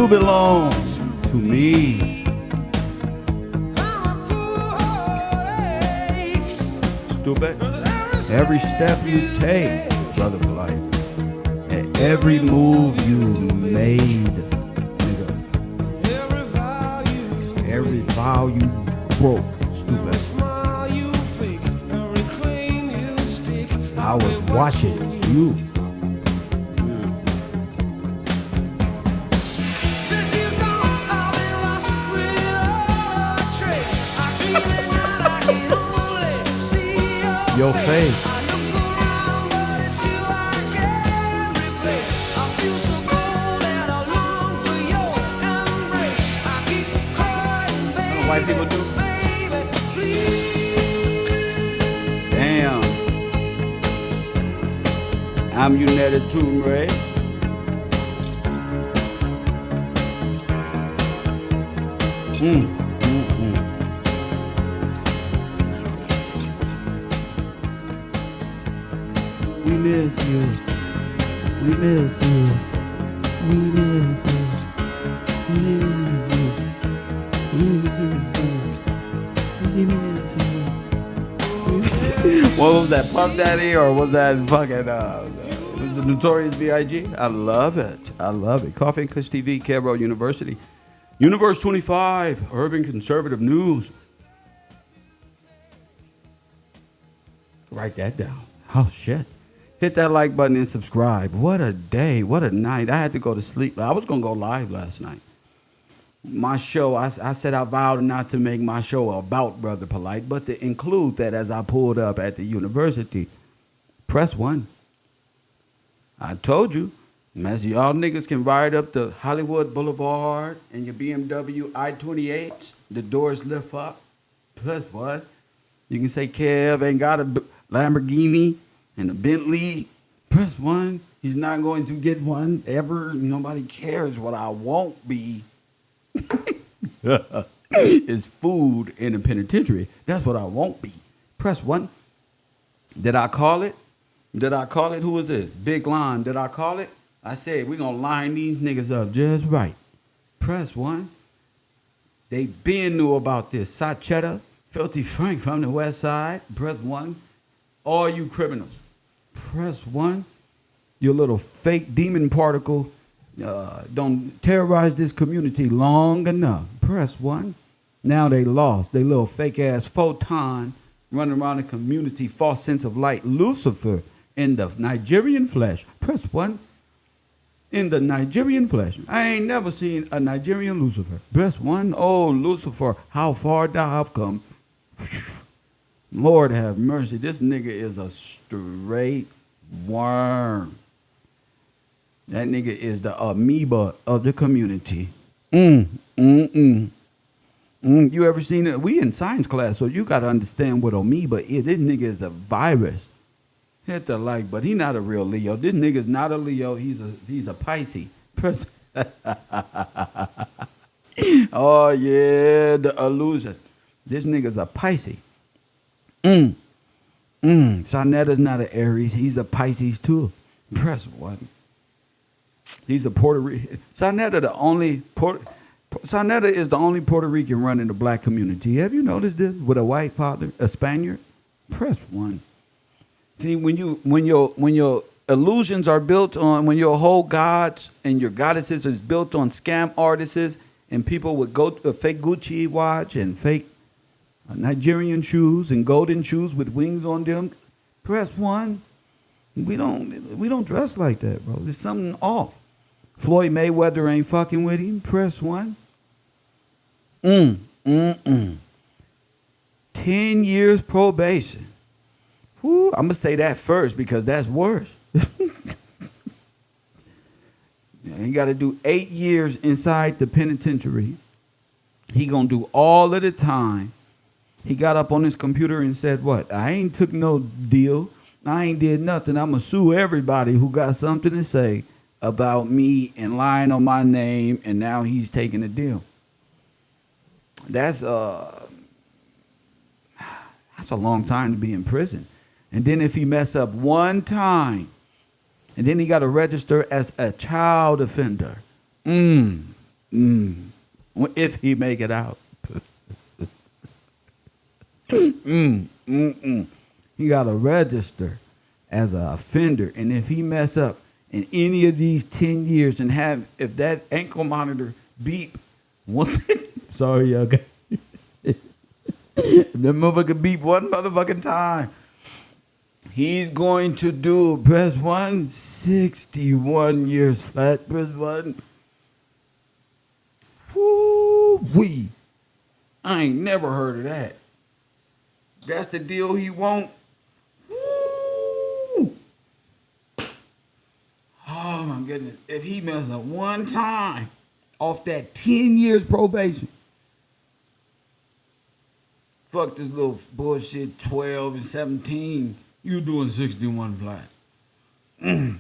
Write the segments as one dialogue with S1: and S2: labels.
S1: You belong to me. Stupid. Every step you take, brother polite, and every move you made, nigga. Every vow you broke, stupid. I was watching you. Your face. White people do. Damn. I'm United too, right? We miss you. We miss you. We miss you. We miss you. We miss you. What was that, Puff Daddy, or was that fucking was the Notorious B.I.G.? I love it. I love it. Coffee and Kush TV, KevRow University. Universe 25, Urban Conservative News. Write that down. Oh, shit. Hit that like button and subscribe. What a day. What a night. I had to go to sleep. I was going to go live last night. My show, I said I vowed not to make my show about Brother Polite, but to include that as I pulled up at the university. Press 1. I told you, as y'all niggas can ride up the Hollywood Boulevard and your BMW I-28, the doors lift up. Press 1. You can say Kev ain't got a Lamborghini and a Bentley. Press 1. He's not going to get one ever. Nobody cares. What I won't be is food in the penitentiary. That's what I won't be. Press 1. Did I call it? Did I call it? Who was this? Big Lon. Did I call it? I said, we're going to line these niggas up just right. Press 1. They been knew about this. Sachetta, Filthy Frank from the West Side. Press 1. All you criminals. Press 1. Your little fake demon particle don't terrorize this community long enough. Press 1. Now they lost. They little fake ass photon running around the community, false sense of light. Lucifer in the Nigerian flesh. Press 1. In the Nigerian flesh. I ain't never seen a Nigerian Lucifer. Press 1. Oh, Lucifer, how far thou have come. Lord have mercy. This nigga is a straight worm. That nigga is the amoeba of the community. You ever seen it? We in science class, so you got to understand what amoeba is. This nigga is a virus. Hit the like, but he not a real Leo. This nigga's not a Leo. He's a Pisces. Oh, yeah, the illusion. This nigga's a Pisces. Sonetta's not an Aries. He's a Pisces, too. Press 1. He's a Puerto Rican. Sonetta is the only Puerto Rican running the black community. Have you noticed this? With a white father, a Spaniard? Press 1. See, when your illusions are built on, when your whole gods and your goddesses is built on scam artists and people with fake Gucci watch and fake Nigerian shoes and golden shoes with wings on them, press 1. We don't dress like that, bro. There's something off. Floyd Mayweather ain't fucking with him. Press 1. 10 years probation. Whew, I'm gonna say that first because that's worse. He got to do 8 years inside the penitentiary. He gonna do all of the time. He got up on his computer and said, "What? I ain't took no deal. I ain't did nothing. I'm going to sue everybody who got something to say about me and lying on my name," and now he's taking a deal. That's a long time to be in prison. And then if he mess up one time, and then he got to register as a child offender. If he make it out. He got to register as an offender. And if he mess up in any of these 10 years and if that ankle monitor beep, sorry, y'all. If that motherfucker beep one motherfucking time, he's going to do, press 1, 61 years flat, press 1. Woo-wee. I ain't never heard of that. That's the deal he want. Woo! Oh my goodness. If he messes up one time off that 10 years probation, fuck this little bullshit 12 and 17, you doing 61 flat. And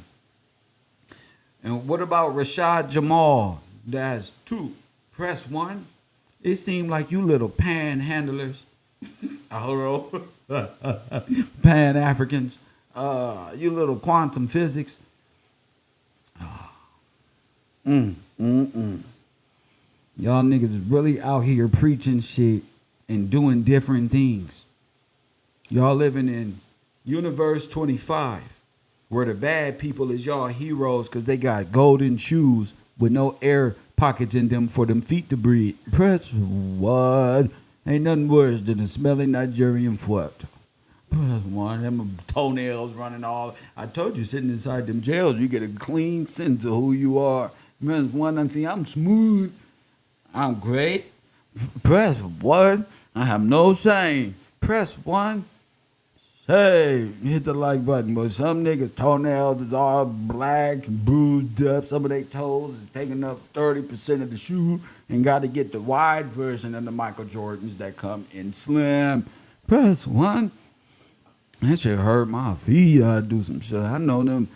S1: what about Rashad Jamal? That's 2. Press 1. It seemed like you little panhandlers. Pan-Africans. You little quantum physics. Y'all niggas is really out here preaching shit and doing different things. Y'all living in Universe 25, where the bad people is y'all heroes because they got golden shoes with no air pockets in them for them feet to breathe. Press 1. Ain't nothing worse than a smelly Nigerian foot. Press 1. Them toenails running all. I told you, sitting inside them jails, you get a clean sense of who you are. Press 1 and see, I'm smooth. I'm great. Press 1. I have no shame. Press 1. Hey, hit the like button. But some niggas' toenails is all black and bruised up. Some of their toes is taking up 30% of the shoe and got to get the wide version of the Michael Jordans that come in slim. Press 1. That shit hurt my feet. I do some shit. I know them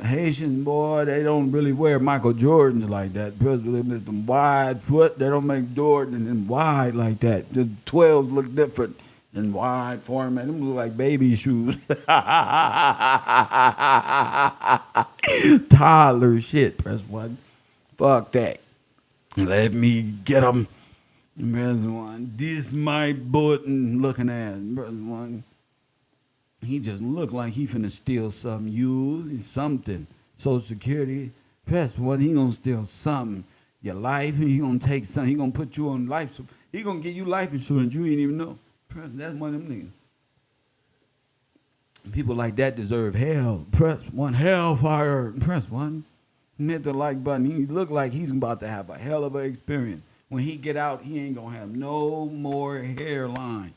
S1: Haitian boy, they don't really wear Michael Jordans like that. Press them wide foot. They don't make Jordan and them wide like that. The 12s look different. In wide format, them look like baby shoes. Toddler shit. Press 1. Fuck that. Let me get them. Press 1. This my button looking ass. Press 1. He just look like he finna steal something. Something. Social Security. Press 1. He gonna steal something. Your life. He gonna take something. He gonna put you on life. He gonna give you life insurance. You ain't even know. That's one of them niggas. People like that deserve hell. Press 1. Hellfire. Press 1. Hit the like button. He look like he's about to have a hell of an experience. When he get out, he ain't gonna have no more hairline.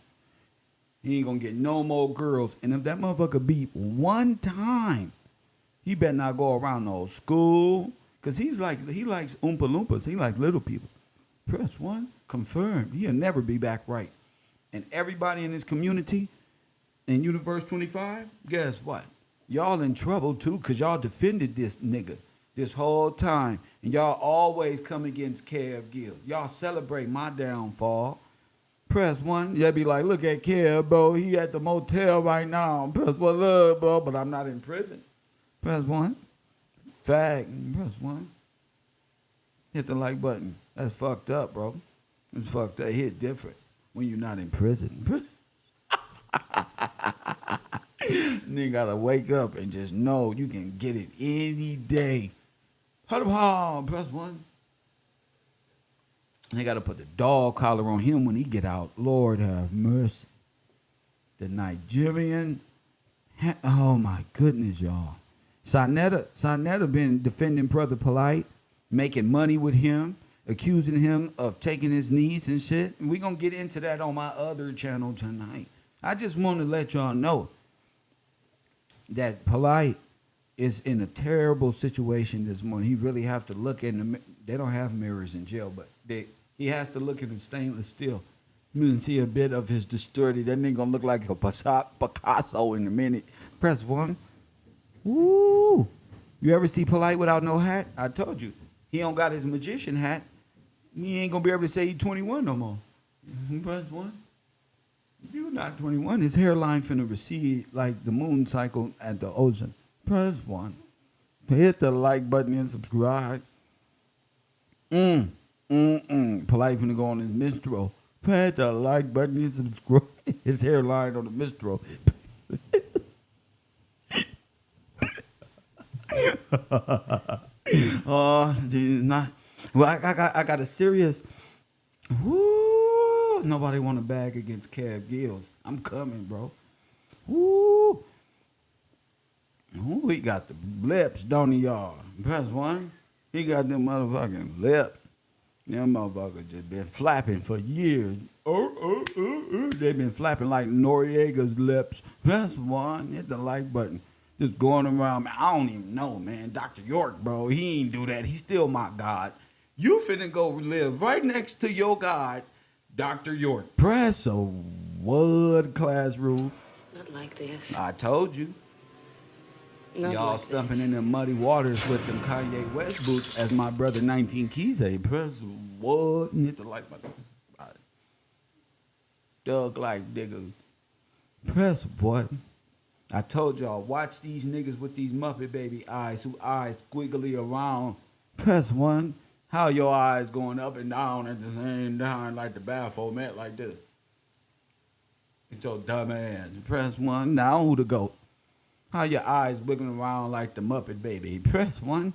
S1: He ain't gonna get no more girls. And if that motherfucker beep one time, he better not go around no school. Cause he likes Oompa Loompas. He likes little people. Press 1. Confirm. He'll never be back right. And everybody in this community in Universe 25, guess what? Y'all in trouble too, because y'all defended this nigga this whole time. And y'all always come against Kev Gill. Y'all celebrate my downfall. Press 1. Y'all be like, look at Kev, bro. He at the motel right now. Press 1, love, bro. But I'm not in prison. Press 1. Fact. Press 1. Hit the like button. That's fucked up, bro. It's fucked up. Hit different. When you're not in prison. Nigga gotta wake up and just know you can get it any day. Press 1. They gotta put the dog collar on him when he get out. Lord have mercy. The Nigerian. Oh my goodness, y'all. Sarnetta been defending Brother Polite, making money with him, accusing him of taking his knees and shit. And we're going to get into that on my other channel tonight. I just want to let y'all know that Polite is in a terrible situation this morning. He really have to look in the... They don't have mirrors in jail, but he has to look in the stainless steel. You can see a bit of his distorted. That nigga going to look like a Picasso in a minute. Press 1. Woo! You ever see Polite without no hat? I told you. He don't got his magician hat. He ain't gonna be able to say he's 21 no more. Press 1. You not 21. His hairline finna recede like the moon cycle at the ocean. Press 1. Hit the like button and subscribe. Polite finna go on his minstrel. Pat the like button and subscribe. His hairline on the minstrel. Oh, geez, not. Well, I got a serious. Woo! Nobody want to bag against Kev Gills. I'm coming, bro. Woo! Ooh, he got the lips, don't he, y'all? Press one. He got them motherfucking lips. Them motherfuckers just been flapping for years. They've been flapping like Noriega's lips. Press one. Hit the like button. Just going around, man. I don't even know, man. Dr. York, bro. He ain't do that. He's still my God. You finna go live right next to your God, Dr. York. Press a word class rule.
S2: Not like this.
S1: I told you.
S2: Not
S1: Y'all
S2: like
S1: stumping
S2: this.
S1: in them muddy waters with them Kanye West boots, as my brother 19 Keys say. Press what? And hit the like button. Thug like nigga. Press what? I told y'all, watch these niggas with these Muppet baby eyes, who eyes squiggly around. Press one. How your eyes going up and down at the same time like the Baphomet like this? It's your dumb ass. Press one. Now who the goat? How your eyes wiggling around like the Muppet baby? Press one.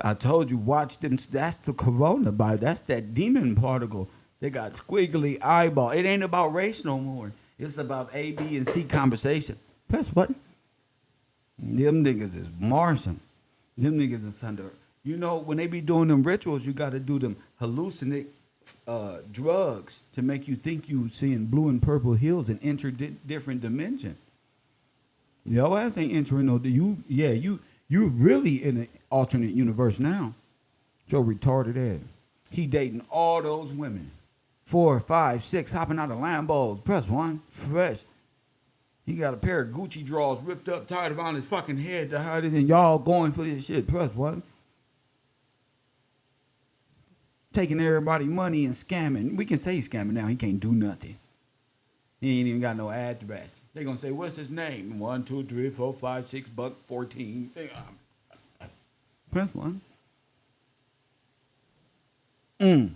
S1: I told you, watch them. That's the coronavirus. That's that demon particle. They got squiggly eyeball. It ain't about race no more. It's about A, B, and C conversation. Press what? Them niggas is Martian. Them niggas is under. You know, when they be doing them rituals, you got to do them hallucinate drugs to make you think you seeing blue and purple hills and enter different dimension. Your ass ain't entering no. You really in an alternate universe now. Joe retarded ass. He dating all those women, 4, 5, 6, hopping out of Lambos. Press one, fresh. He got a pair of Gucci drawers ripped up, tied around his fucking head to hide it, and y'all going for this shit. Press one. Taking everybody money and scamming. We can say he's scamming now. He can't do nothing. He ain't even got no address. They gonna say, what's his name? 1, 2, 3, 4, 5, 6, buck 14. Press one. That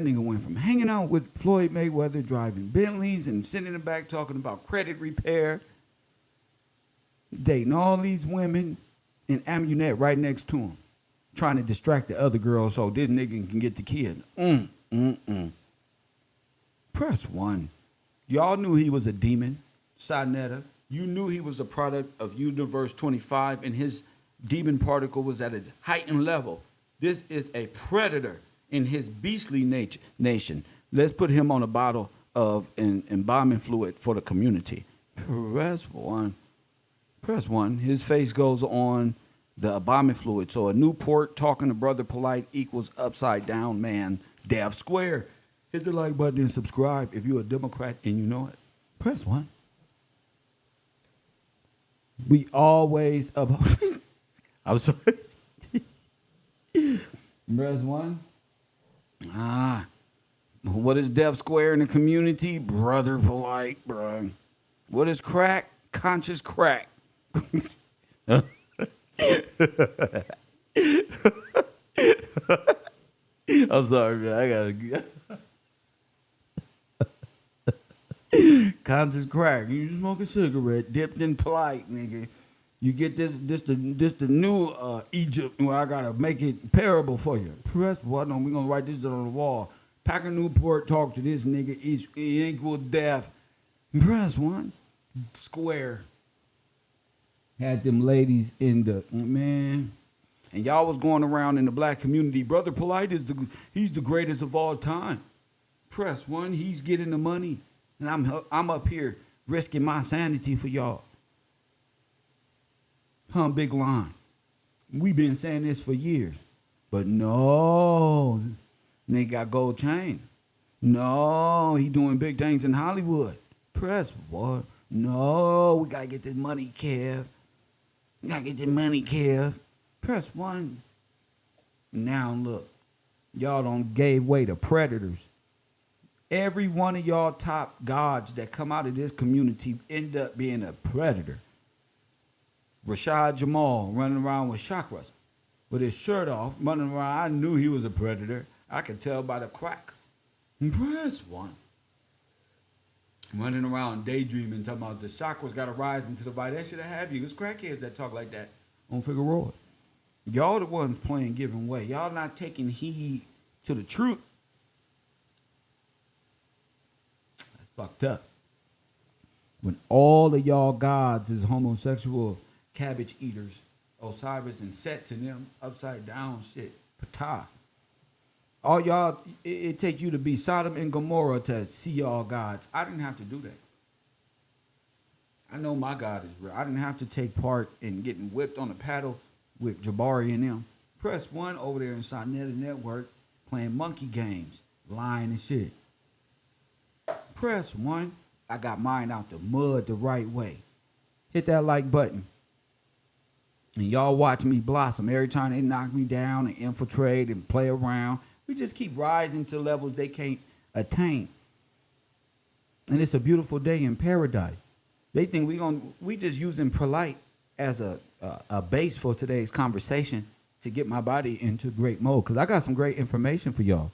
S1: nigga went from hanging out with Floyd Mayweather, driving Bentleys and sitting in the back talking about credit repair, dating all these women, and Amunet right next to him, trying to distract the other girl so this nigga can get the kid. Press one. Y'all knew he was a demon, Sinetta. You knew he was a product of Universe 25, and his demon particle was at a heightened level. This is a predator in his beastly nation. Let's put him on a bottle of embalming fluid for the community. Press one. Press one. His face goes on the embalming fluid. So a Newport talking to Brother Polite equals upside down man, Dev Square. Hit the like button and subscribe if you're a Democrat and you know it. Press one. We always I'm sorry. Press one. What is Dev Square in the community? Brother Polite, bro. What is crack? Conscious crack. I'm sorry, man. I gotta. Conscious crack. You smoke a cigarette dipped in Polite, nigga. You get this the new Egypt where I gotta make it parable for you. Press one. We're gonna write this on the wall. Pack a Newport, talk to this nigga. He equal death. Press one. Square. Had them ladies in the man. And y'all was going around in the black community. Brother Polite he's the greatest of all time. Press one. He's getting the money. And I'm up here risking my sanity for y'all. Big line. We been saying this for years. But no. Nigga got gold chain. No. He doing big things in Hollywood. Press what? No. We gotta get this money, Kev. We gotta get this money, Kev. Press one. Now look. Y'all done gave way to predators. Every one of y'all top gods that come out of this community end up being a predator. Rashad Jamal running around with chakras. with his shirt off, running around. I knew he was a predator. I could tell by the crack. Press 1. Running around daydreaming, talking about the chakras got to rise into the body. That should have you. It's crackheads that talk like that on Figueroa. Y'all the ones playing giving way. Y'all not taking heed to the truth. That's fucked up. When all of y'all gods is homosexual cabbage eaters, Osiris and Set to them upside down shit. Ptah. All y'all, it take you to be Sodom and Gomorrah to see y'all gods. I didn't have to do that. I know my God is real. I didn't have to take part in getting whipped on a paddle with Jabari and them. Press 1 over there inside Network playing monkey games, lying and shit. Press 1. I got mine out the mud the right way. Hit that like button. And y'all watch me blossom. Every time they knock me down and infiltrate and play around, we just keep rising to levels they can't attain. And it's a beautiful day in paradise. They think we just using polite as a base for today's conversation to get my body into great mode. Because I got some great information for y'all.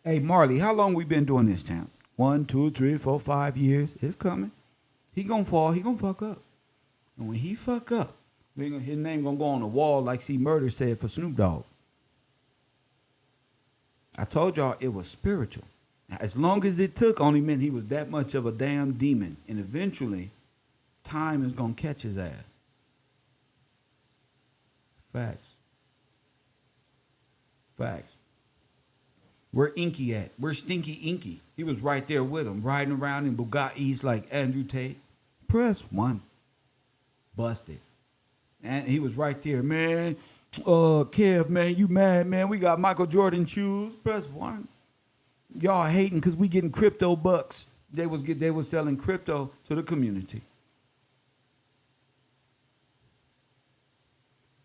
S1: Hey, Marley, how long we been doing this, champ? 1, 2, 3, 4, 5 years. It's coming. He gonna fall. He gonna fuck up. And when he fuck up, his name gonna go on the wall like C Murder said for Snoop Dogg. I told y'all it was spiritual. Now, as long as it took, only meant he was that much of a damn demon. And eventually, time is gonna catch his ass. Facts. Facts. Where Inky at? Where's Stinky Inky? He was right there with him, riding around in Bugattis like Andrew Tate. Press 1. Busted. And he was right there, man. Kev, man, you mad, man? We got Michael Jordan shoes. Press 1. Y'all hating because we getting crypto bucks. They was selling crypto to the community.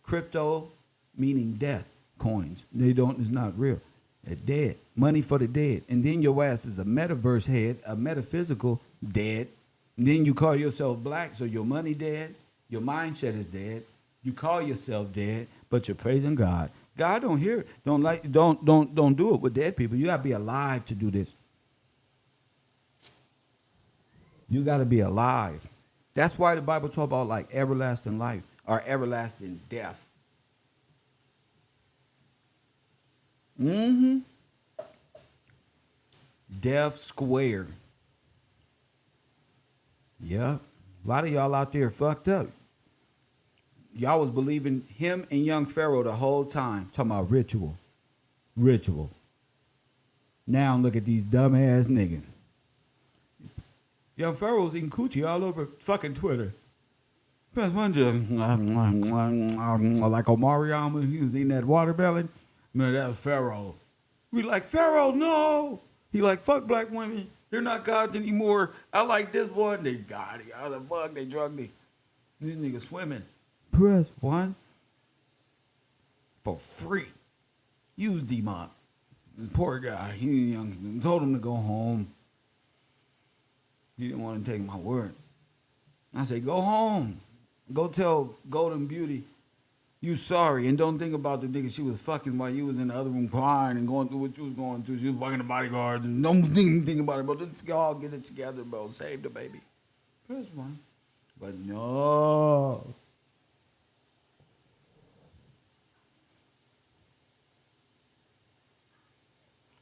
S1: Crypto meaning death coins. It's not real. They're dead. Money for the dead. And then your ass is a metaverse head, a metaphysical dead. And then you call yourself black, so your money dead, your mindset is dead. You call yourself dead, but you're praising God. God don't hear it. Don't do it with dead people. You gotta be alive to do this. You gotta be alive. That's why the Bible talk about like everlasting life or everlasting death. Death square. Yeah. A lot of y'all out there fucked up. Y'all was believing him and young Pharaoh the whole time. Talking about ritual. Ritual. Now look at these dumbass niggas. Young Pharaoh's eating coochie all over fucking Twitter. Press 1 just like Omarion, he was eating that watermelon. Man, that was Pharaoh. We like, Pharaoh, no. He like, fuck black women. They're not gods anymore. I like this one. They got it. How the fuck they drugged me? These niggas swimming. Press 1 for free. Use D-Mop. Poor guy. He young. Told him to go home. He didn't want to take my word. I said, go home. Go tell Golden Beauty you sorry, and don't think about the nigga she was fucking while you was in the other room crying and going through what you was going through. She was fucking the bodyguards, and don't think about it, bro. Just y'all get it together, bro. Save the baby. Press 1. But no.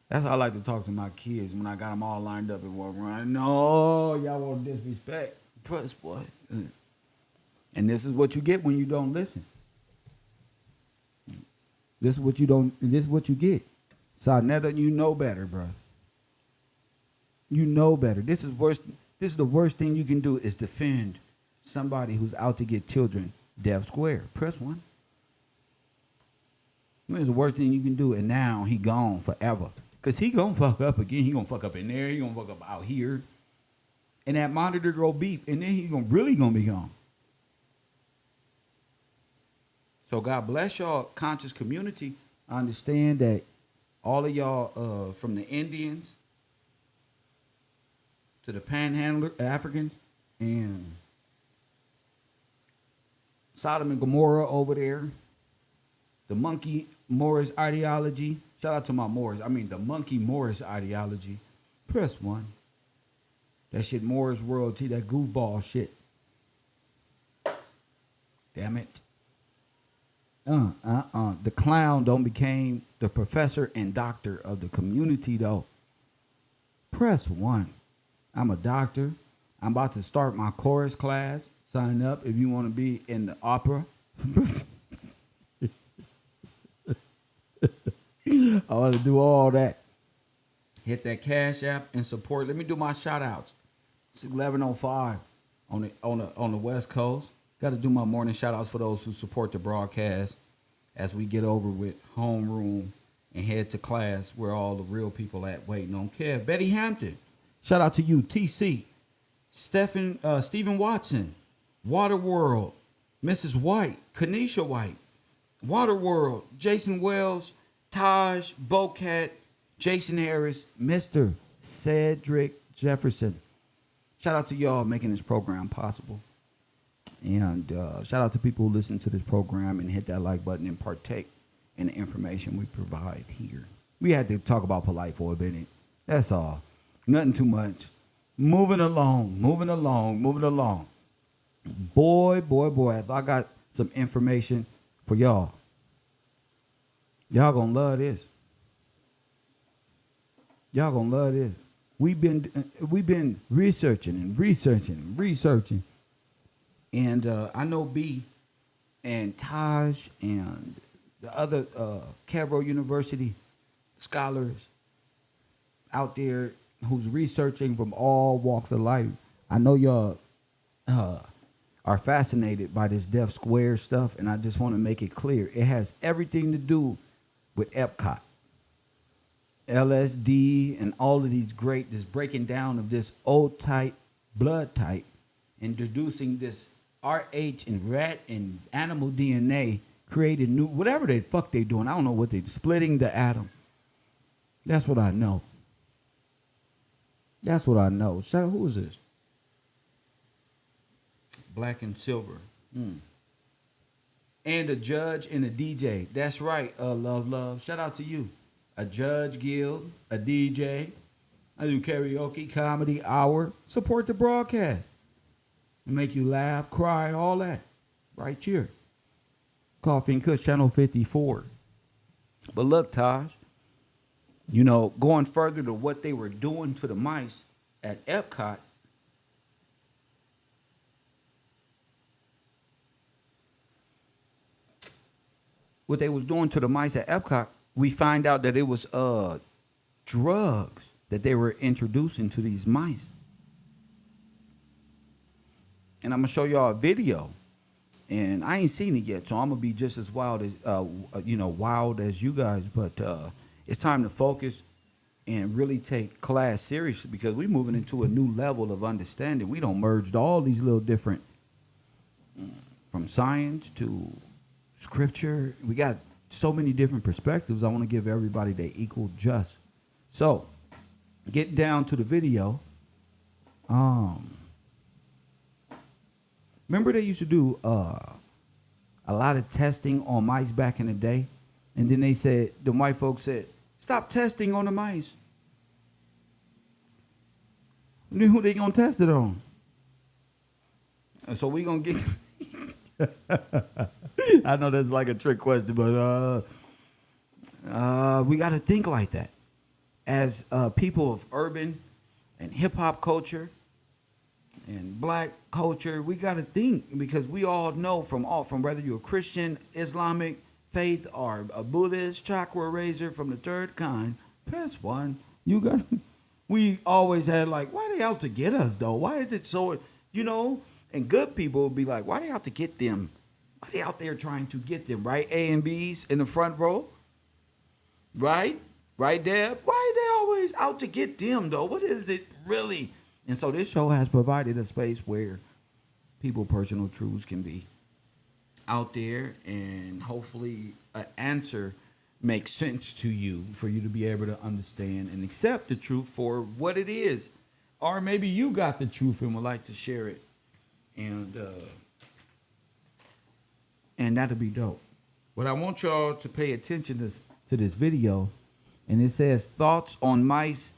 S1: That's how I like to talk to my kids when I got them all lined up and walk around. No, y'all want disrespect. Press what? And this is what you get when you don't listen. This is what you get. Sarnetta, you know better, bro. You know better. This is worse. This is the worst thing you can do is defend somebody who's out to get children. Dev Square. Press 1. This is the worst thing you can do, and now he gone forever. Because he gonna fuck up again. He gonna fuck up in there. He gonna fuck up out here. And that monitor go beep, and then he really gonna be gone. So God bless y'all conscious community. I understand that all of y'all from the Indians to the panhandler Africans and Sodom and Gomorrah over there the monkey Morris ideology. Shout out to my Morris. I mean the monkey Morris ideology. Press 1. That shit Morris royalty, that goofball shit. Damn it. The clown don't became the professor and doctor of the community though. Press 1. I'm a doctor. I'm about to start my chorus class. Sign up if you want to be in the opera. I want to do all that. Hit that Cash App and support. Let me do my shout outs. It's 11:05 on the West Coast. Got to do my morning shout outs for those who support the broadcast as we get over with homeroom and head to class where all the real people at waiting on Kev. Betty Hampton. Shout out to you. TC. Stephen Watson. Waterworld. Mrs. White. Kanisha White. Waterworld. Jason Wells. Taj. Bocat. Jason Harris. Mr. Cedric Jefferson. Shout out to y'all making this program possible. And shout out to people who listen to this program and hit that like button and partake in the information we provide here. We had to talk about polite for a minute. That's all. Nothing too much. Moving along. Boy, if I got some information for y'all. Y'all gonna love this. We've been researching. And I know B and Taj and the other KevRow University scholars out there who's researching from all walks of life. I know y'all are fascinated by this Deaf Square stuff, and I just want to make it clear. It has everything to do with Epcot, LSD, and all of these this breaking down of this old type, blood type, introducing this RH and rat and animal DNA, created new, whatever the fuck they doing. I don't know what they splitting the atom. That's what I know. Shout out, who is this? Black and Silver. And a judge and a DJ. That's right, love. Shout out to you. A judge guild, a DJ. I do karaoke, comedy, hour. Support the broadcast. Make you laugh, cry, all that. Right here. Coffee and Kush, Channel 54. But look, Taj, going further to what they were doing to the mice at Epcot, we find out that it was drugs that they were introducing to these mice. And I'm going to show y'all a video. And I ain't seen it yet, so I'm going to be just as wild as you guys. But it's time to focus and really take class seriously, because we're moving into a new level of understanding. We don't merged all these little different, from science to scripture. We got so many different perspectives. I want to give everybody their equal just. So, get down to the video. Remember they used to do a lot of testing on mice back in the day? And then the white folks said, stop testing on the mice. And then who they gonna test it on? And so we gonna get... I know that's like a trick question, but we got to think like that. As people of urban and hip-hop culture and black culture, we got to think, because we all know from whether you're a Christian, Islamic faith, or a Buddhist, chakra raiser from the third kind, press 1. We always had like, why they out to get us though? Why is it so, and good people will be like, why they out to get them? Why they out there trying to get them, right? A and B's in the front row, right? Right, Deb? Why are they always out to get them, though? What is it really? And so this show has provided a space where people's personal truths can be out there, and hopefully an answer makes sense to you for you to be able to understand and accept the truth for what it is. Or maybe you got the truth and would like to share it. And that'll be dope. But I want y'all to pay attention to this video. And it says Thoughts on Mice,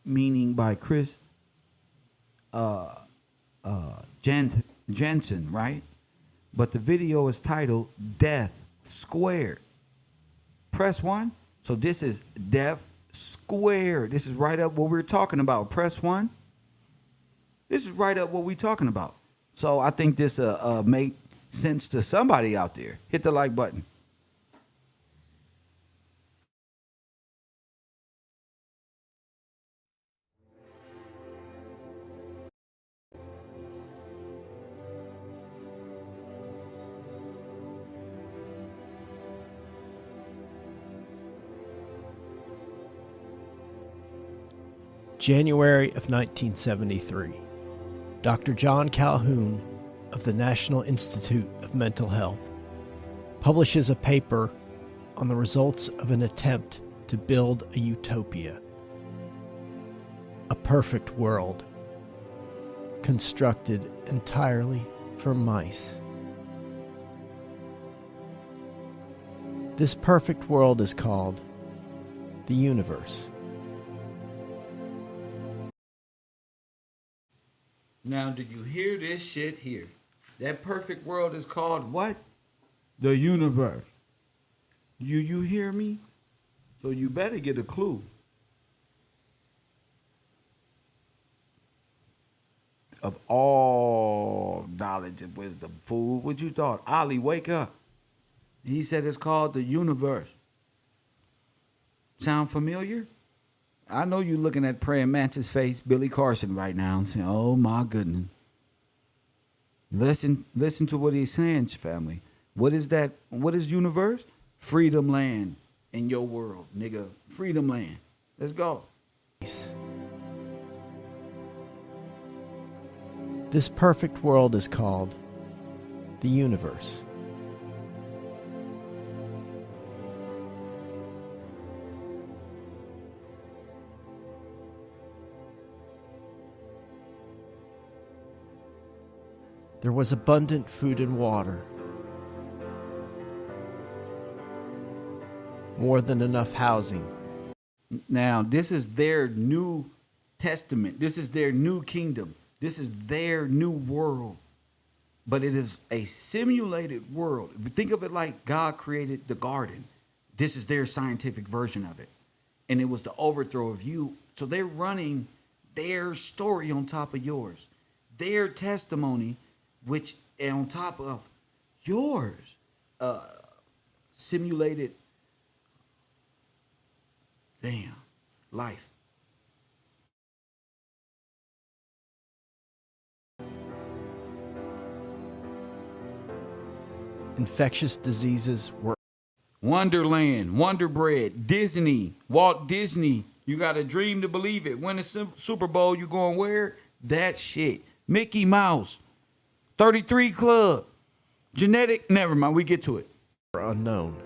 S1: meaning by Chris Jensen, right? But the video is titled Death Squared. Press 1. So this is Death Squared. This is right up what we're talking about. Press 1. This is right up what we're talking about. So I think this make sense to somebody out there. Hit the like button.
S3: January of 1973. Dr. John Calhoun of the National Institute of Mental Health publishes a paper on the results of an attempt to build a utopia, a perfect world, constructed entirely for mice. This perfect world is called the universe.
S1: Now, did you hear this shit here? That perfect world is called what? The universe. You hear me? So you better get a clue of all knowledge and wisdom. Fool, what you thought? Ollie, wake up. He said it's called the universe. Sound familiar? I know you're looking at Praying Mantis face, Billy Carson, right now and saying, oh my goodness. Listen to what he's saying, family. What is that? What is universe? Freedom land in your world, nigga. Freedom land. Let's go.
S3: This perfect world is called the universe. There was abundant food and water, more than enough housing.
S1: Now, this is their new testament. This is their new kingdom. This is their new world. But it is a simulated world. If you think of it like God created the garden, this is their scientific version of it. And it was the overthrow of you. So they're running their story on top of yours. Their testimony, which on top of yours, simulated, life.
S3: Infectious diseases were
S1: Wonderland, Wonder Bread, Disney, Walt Disney. You got to dream to believe it. Win a Super Bowl, you going where? That shit. Mickey Mouse, 33 Club, genetic. Never mind, we get to it.
S3: unknown.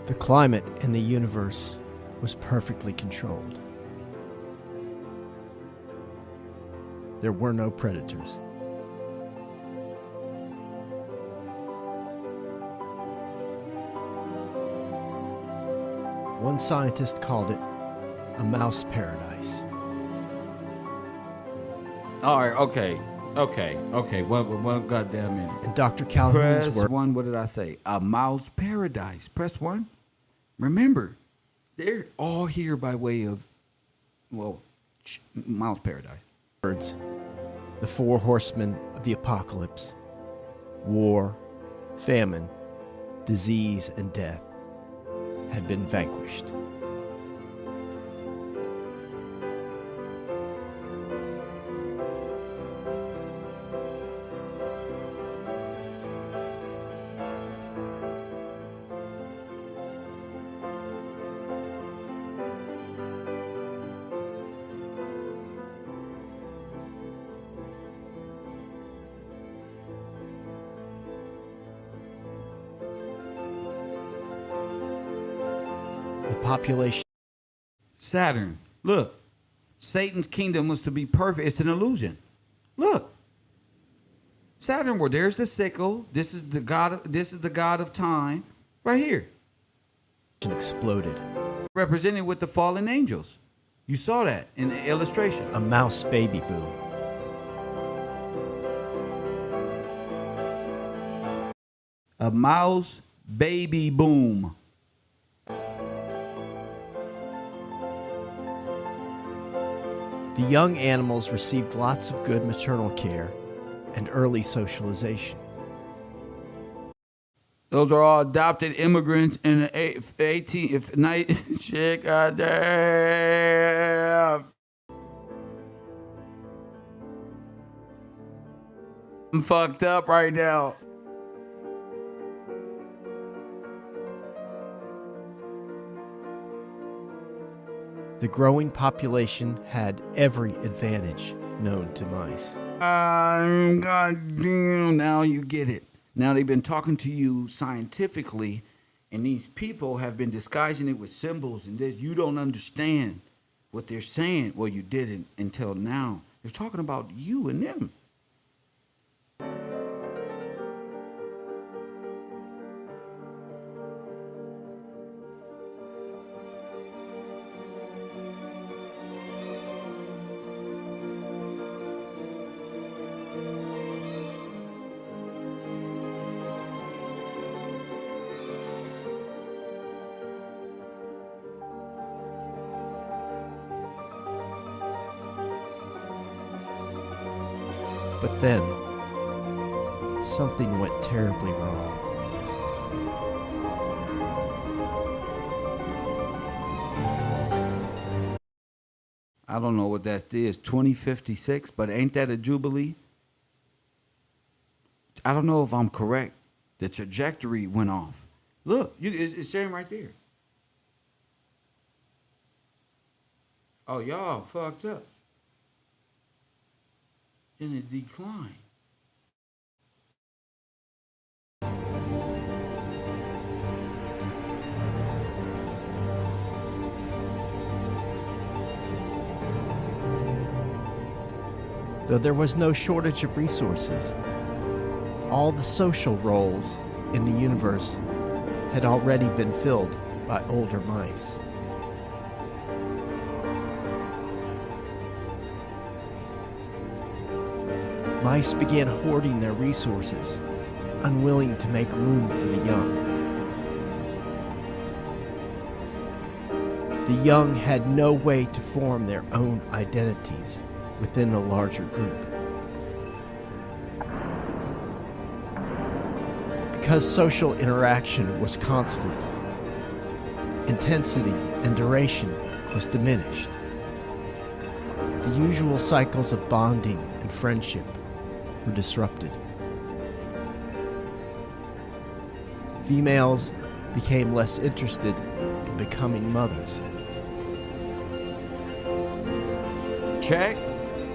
S3: The climate in the universe was perfectly controlled. There were no predators. One scientist called it a mouse paradise.
S1: All right, okay. One goddamn minute.
S3: And Dr. Calhoun's
S1: Press
S3: work.
S1: one. What did I say? A mouse paradise. Press one. Remember, they're all here by way of, mouse paradise.
S3: Words, the four horsemen of the apocalypse: war, famine, disease, and death had been vanquished. The population.
S1: Saturn. Look, Satan's kingdom was to be perfect. It's an illusion. Look, Saturn, well, there's the sickle. This is the god of time, right here.
S3: Exploded.
S1: Represented with the fallen angels. You saw that in the illustration.
S3: A mouse baby boom.
S1: A mouse baby boom.
S3: The young animals received lots of good maternal care and early socialization.
S1: Those are all adopted immigrants in the 18th night. Shit, goddamn. I'm fucked up right now.
S3: The growing population had every advantage known to mice.
S1: Goddamn, now you get it. Now they've been talking to you scientifically, and these people have been disguising it with symbols and this. You don't understand what they're saying. Well, you didn't until now. They're talking about you and them.
S3: But then, something went terribly wrong.
S1: I don't know what that is, 2056, but ain't that a jubilee? I don't know if I'm correct. The trajectory went off. Look, it's saying right there. Oh, y'all fucked up. In a decline.
S3: Though there was no shortage of resources, all the social roles in the universe had already been filled by older mice. Mice began hoarding their resources, unwilling to make room for the young. The young had no way to form their own identities within the larger group. Because social interaction was constant, intensity and duration was diminished. The usual cycles of bonding and friendship were disrupted. Females became less interested in becoming mothers.
S1: Check.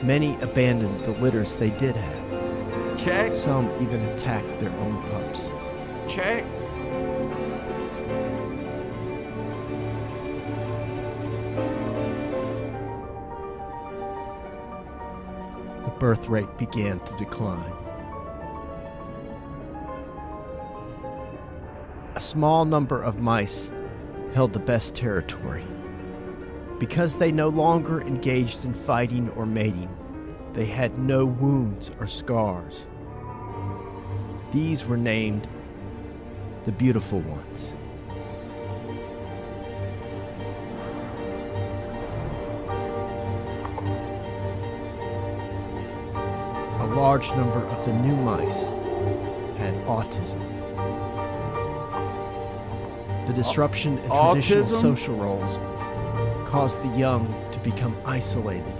S3: Many abandoned the litters they did have.
S1: Check.
S3: Some even attacked their own pups.
S1: Check.
S3: The birth rate began to decline. A small number of mice held the best territory. Because they no longer engaged in fighting or mating, they had no wounds or scars. These were named the beautiful ones. A large number of the new mice had autism. The disruption in traditional
S1: Autism?
S3: social roles caused the young to become isolated.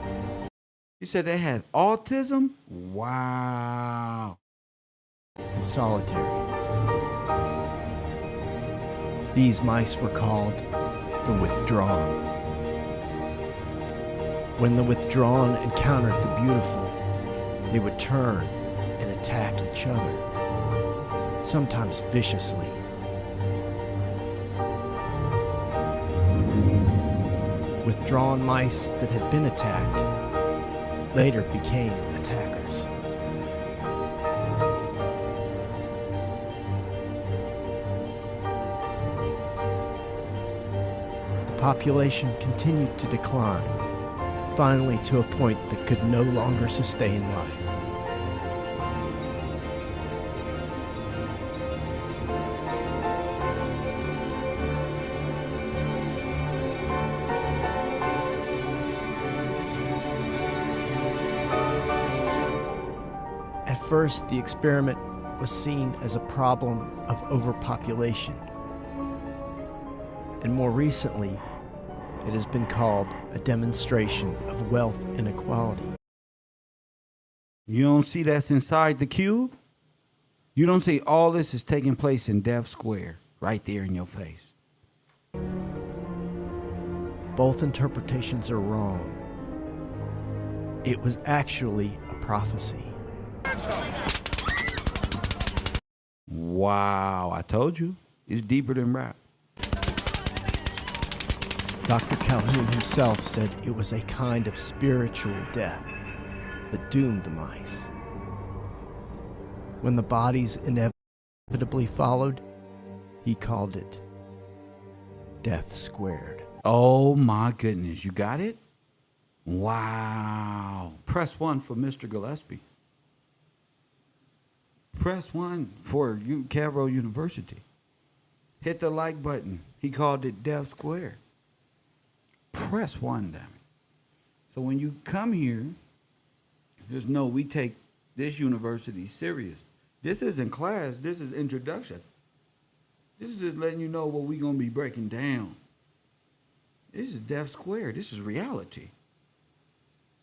S1: You said they had autism? Wow.
S3: And solitary. These mice were called the withdrawn. When the withdrawn encountered the beautiful, they would turn and attack each other, sometimes viciously. Withdrawn mice that had been attacked later became attackers. population continued to decline, finally to a point that could no longer sustain life. At first, the experiment was seen as a problem of overpopulation, and more recently, it has been called a demonstration of wealth inequality.
S1: You don't see that's inside the cube? You don't see all this is taking place in Death Square, right there in your face.
S3: Both interpretations are wrong. It was actually a prophecy.
S1: Wow, I told you. It's deeper than rap.
S3: Dr. Calhoun himself said it was a kind of spiritual death that doomed the mice. When the bodies inevitably followed, he called it death squared.
S1: Oh my goodness, you got it? Wow. Press 1 for Mr. Gillespie. Press 1 for KevRow University. Hit the like button. He called it death squared. Press 1, damn it. So when you come here, just know we take this university serious. This isn't class, this is introduction. This is just letting you know what we're going to be breaking down. This is death squared. This is reality.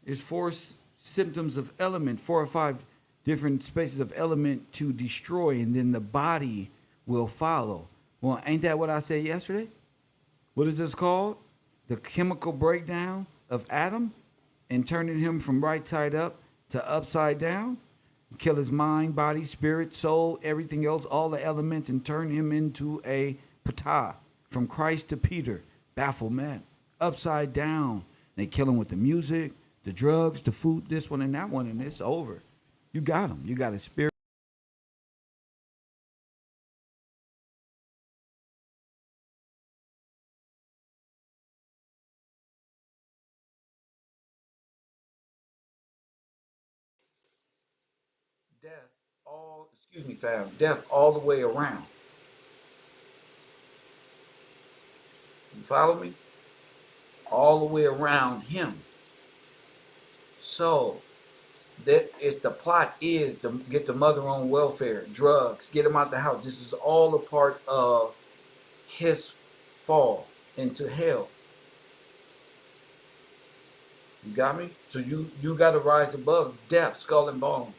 S1: It's 4 symptoms of element, 4 or 5 different spaces of element to destroy, and then the body will follow. Well, ain't that what I said yesterday? What is this called? The chemical breakdown of Adam and turning him from right side up to upside down. Kill his mind, body, spirit, soul, everything else, all the elements, and turn him into a patah. From Christ to Peter, Baphomet, upside down. They kill him with the music, the drugs, the food, this one and that one, and it's over. You got him. You got a spirit. Death all the way around. You follow me? All the way around him. So that is the plot is to get the mother on welfare, drugs, get him out the house. This is all a part of his fall into hell. You got me? So you got to rise above death, skull and bone.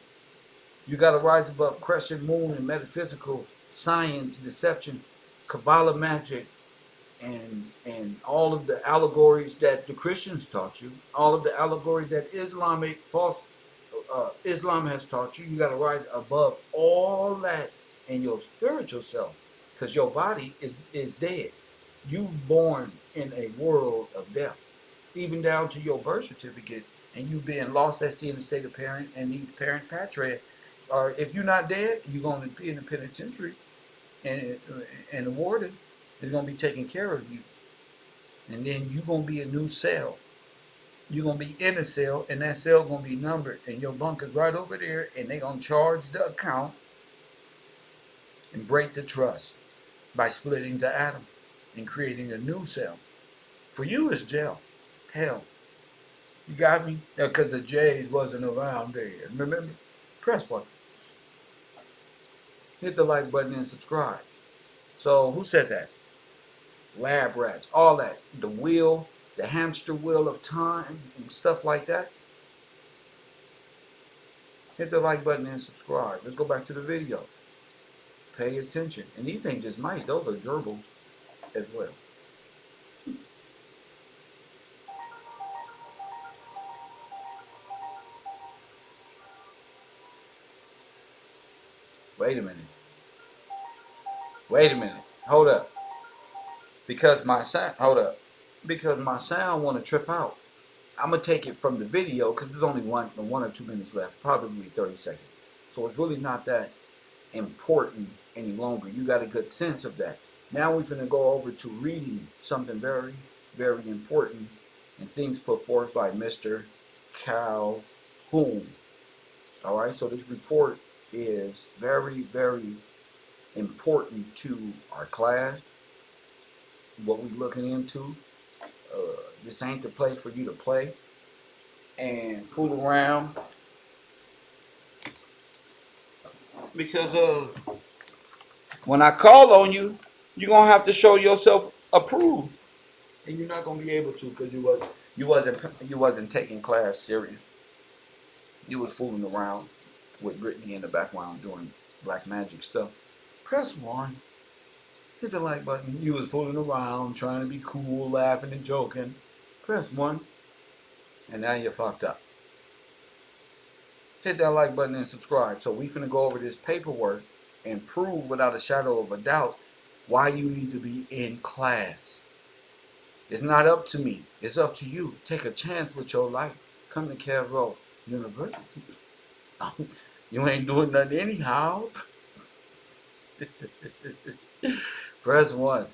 S1: You got to rise above crescent moon and metaphysical science, deception, Kabbalah magic, and all of the allegories that the Christians taught you, all of the allegories that Islam has taught you. You got to rise above all that in your spiritual self, because your body is dead. You born in a world of death, even down to your birth certificate, and you being lost at sea in the state of parent and need parent patria. Or if you're not dead, you're going to be in the penitentiary, and the warden is going to be taking care of you. And then you're going to be a new cell. You're going to be in a cell, and that cell going to be numbered, and your bunk is right over there, and they're going to charge the account and break the trust by splitting the atom and creating a new cell. For you, it's jail, hell. You got me? Because the J's wasn't around there. Remember? Press 1. Hit the like button and subscribe. So who said that? Lab rats, all that. The wheel, the hamster wheel of time and stuff like that. Hit the like button and subscribe. Let's go back to the video. Pay attention. And these ain't just mice, those are gerbils as well. Wait a minute. Wait a minute. Hold up. Because my sound, Because my sound want to trip out. I'm going to take it from the video because there's only one or 2 minutes left. Probably 30 seconds. So it's really not that important any longer. You got a good sense of that. Now we're going to go over to reading something very, very important, and things put forth by Mr. Calhoun. All right, so this report is very, very important to our class, what we're looking into. This ain't the place for you to play and fool around, because when I call on you, you're gonna have to show yourself approved, and you're not gonna be able to because you wasn't taking class serious. You was fooling around with Brittany in the background doing black magic stuff. Press 1. Hit the like button. You was fooling around, trying to be cool, laughing and joking. Press 1. And now you're fucked up. Hit that like button and subscribe. So we finna go over this paperwork and prove without a shadow of a doubt why you need to be in class. It's not up to me. It's up to you. Take a chance with your life. Come to KevRow University. You ain't doing nothing anyhow. Press 1.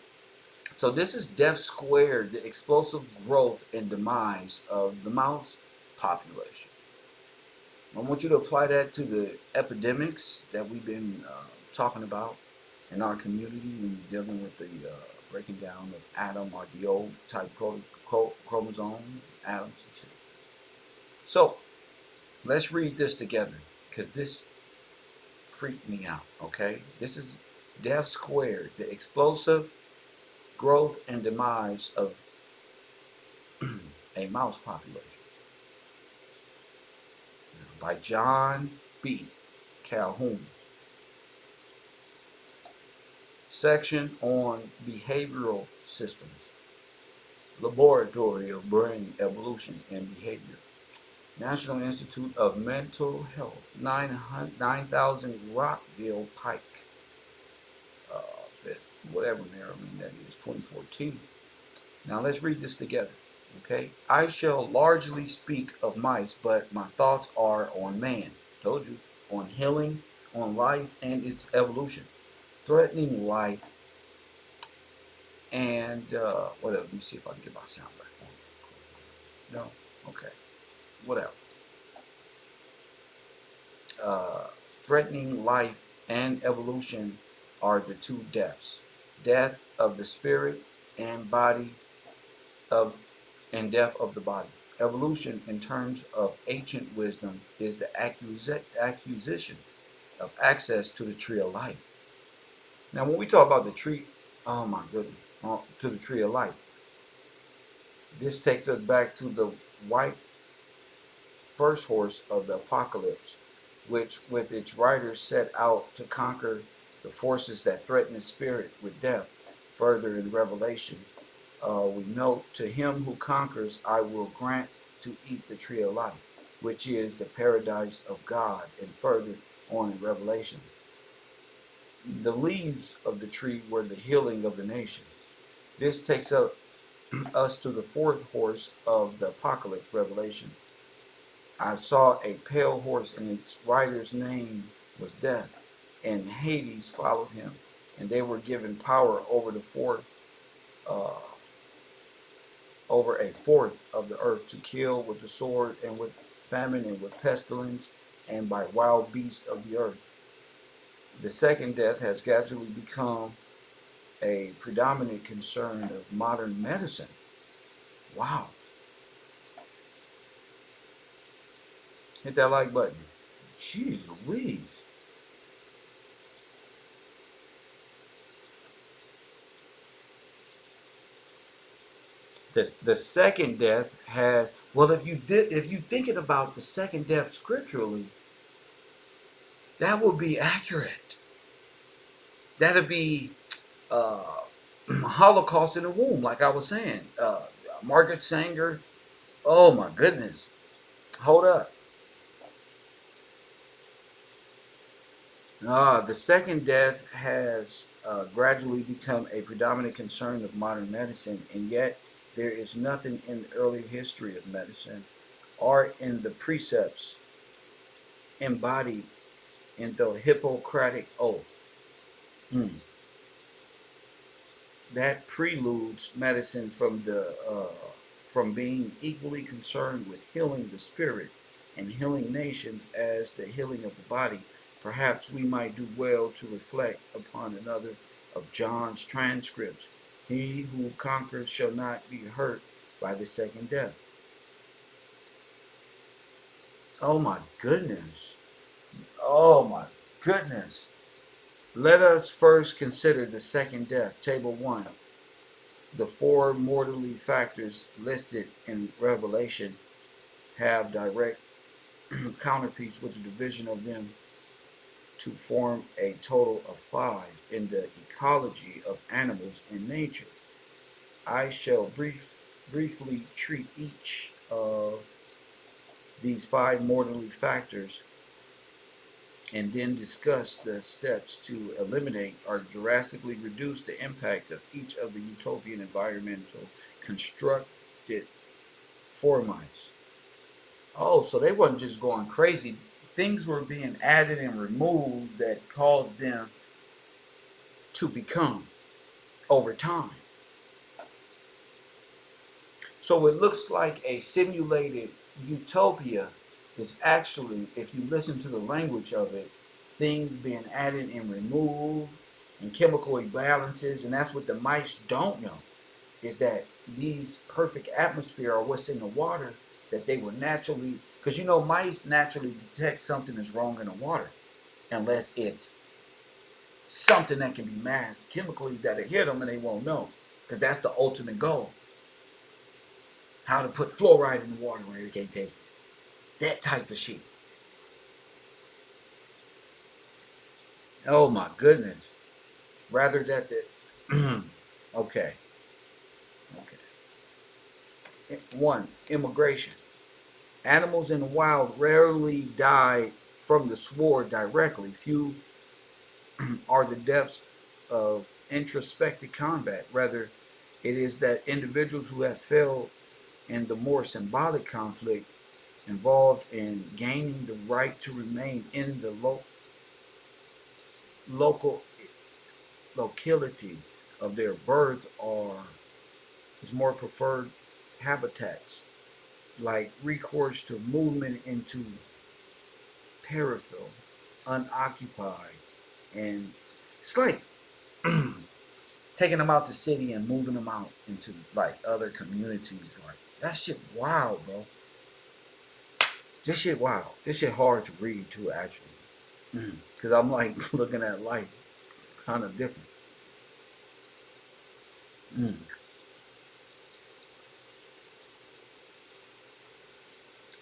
S1: So this is death squared, the explosive growth and demise of the mouse population. I want you to apply that to the epidemics that we've been talking about in our community when dealing with the breaking down of atom or the old type chromosome, atoms and shit. So let's read this together, because this freaked me out, okay? This is death squared, the explosive growth and demise of a mouse population, by John B. Calhoun. Section on behavioral systems, Laboratory of Brain Evolution and Behavior, National Institute of Mental Health, 9000 Rockville Pike, whatever Maryland that is, 2014. Now let's read this together, okay? I shall largely speak of mice, but my thoughts are on man. Told you, on healing, on life and its evolution, threatening life, and whatever. Let me see if I can get my sound back on. No? Okay. Whatever. Threatening life and evolution are the two deaths. Death of the spirit and body and death of the body. Evolution, in terms of ancient wisdom, is the acquisition of access to the tree of life. Now, when we talk about the tree, oh my goodness, to the tree of life, this takes us back to the white first horse of the apocalypse, which with its riders set out to conquer the forces that threaten the spirit with death. Further in Revelation, we note, to him who conquers I will grant to eat the tree of life, which is the paradise of God. And further on in Revelation, the leaves of the tree were the healing of the nations. This takes us to the fourth horse of the apocalypse, Revelation. I saw a pale horse, and its rider's name was Death, and Hades followed him, and they were given power over over a fourth of the earth, to kill with the sword and with famine and with pestilence and by wild beasts of the earth. The second death has gradually become a predominant concern of modern medicine. Wow. Hit that like button. Jeez Louise. The second death has, well, if you thinking about the second death scripturally, that would be accurate. That'd be Holocaust in the womb, like I was saying. Margaret Sanger. Oh my goodness. Hold up. The second death has gradually become a predominant concern of modern medicine, and yet there is nothing in the early history of medicine or in the precepts embodied in the Hippocratic Oath that preludes medicine from being equally concerned with healing the spirit and healing nations as the healing of the body. Perhaps we might do well to reflect upon another of John's transcripts. He who conquers shall not be hurt by the second death. Oh my goodness. Oh my goodness. Let us first consider the second death. Table 1. The four mortally factors listed in Revelation have direct counterparts with the division of them to form a total of 5 in the ecology of animals in nature. I shall briefly treat each of these 5 mortally factors and then discuss the steps to eliminate or drastically reduce the impact of each of the utopian environmental constructed formats. Oh, so they wasn't just going crazy. Things were being added and removed that caused them to become over time. So it looks like a simulated utopia is actually, if you listen to the language of it, things being added and removed and chemical imbalances. And that's what the mice don't know, is that these perfect atmosphere or what's in the water that they will naturally, because you know mice naturally detect something is wrong in the water unless it's something that can be masked chemically that'll hit them and they won't know, because that's the ultimate goal. How to put fluoride in the water where it can't taste it. That type of shit. Oh my goodness. Rather that the okay. Okay. 1. Immigration. Animals in the wild rarely die from the sword directly. Few are the depths of introspective combat. Rather, it is that individuals who have failed in the more symbolic conflict involved in gaining the right to remain in the local locality of their birth or is more preferred habitats, like recourse to movement into peripheral, unoccupied, and it's like taking them out the city and moving them out into like other communities. Like that shit wild, bro. This shit wild. This shit hard to read too, actually, because I'm like looking at life kind of different. Mm.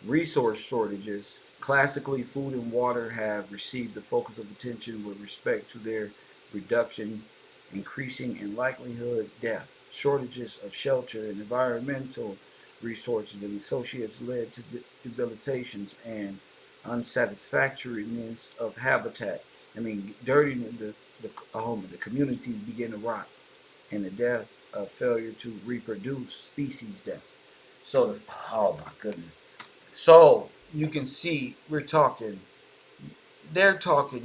S1: Resource shortages. Classically, food and water have received the focus of attention with respect to their reduction, increasing in likelihood death. Shortages of shelter and environmental resources and associates led to debilitations and unsatisfactoriness of habitat. I mean, dirty the communities begin to rot, and the death of failure to reproduce, species death. So, oh my goodness. So you can see they're talking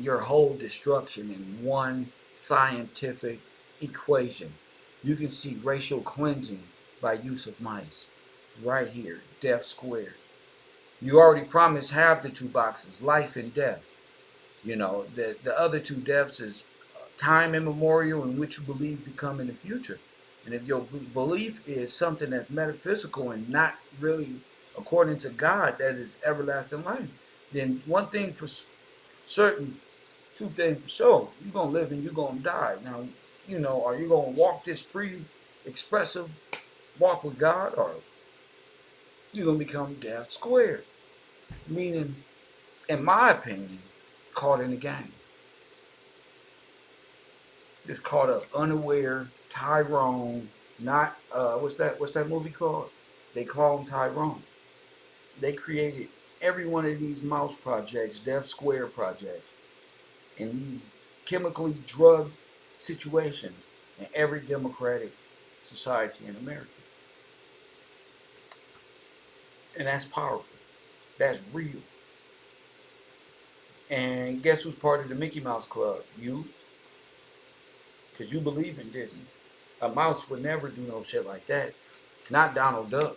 S1: your whole destruction in one scientific equation. You can see racial cleansing by use of mice right here, death squared. You already promised half the 2 boxes, life and death. You know, the other 2 deaths is time immemorial in which you believe to come in the future. And if your belief is something that's metaphysical and not really according to God, that is everlasting life, then one thing for certain, 2 things for sure, you're going to live and you're going to die. Now, you know, are you going to walk this free, expressive walk with God, or you're going to become death squared? Meaning, in my opinion, caught in the game. Just caught up unaware, Tyrone, not what's that movie called? They call him Tyrone. They created every one of these mouse projects, Death Square projects, in these chemically drugged situations in every democratic society in America. And that's powerful. That's real. And guess who's part of the Mickey Mouse Club? You. Because you believe in Disney. A mouse would never do no shit like that. Not Donald Duck.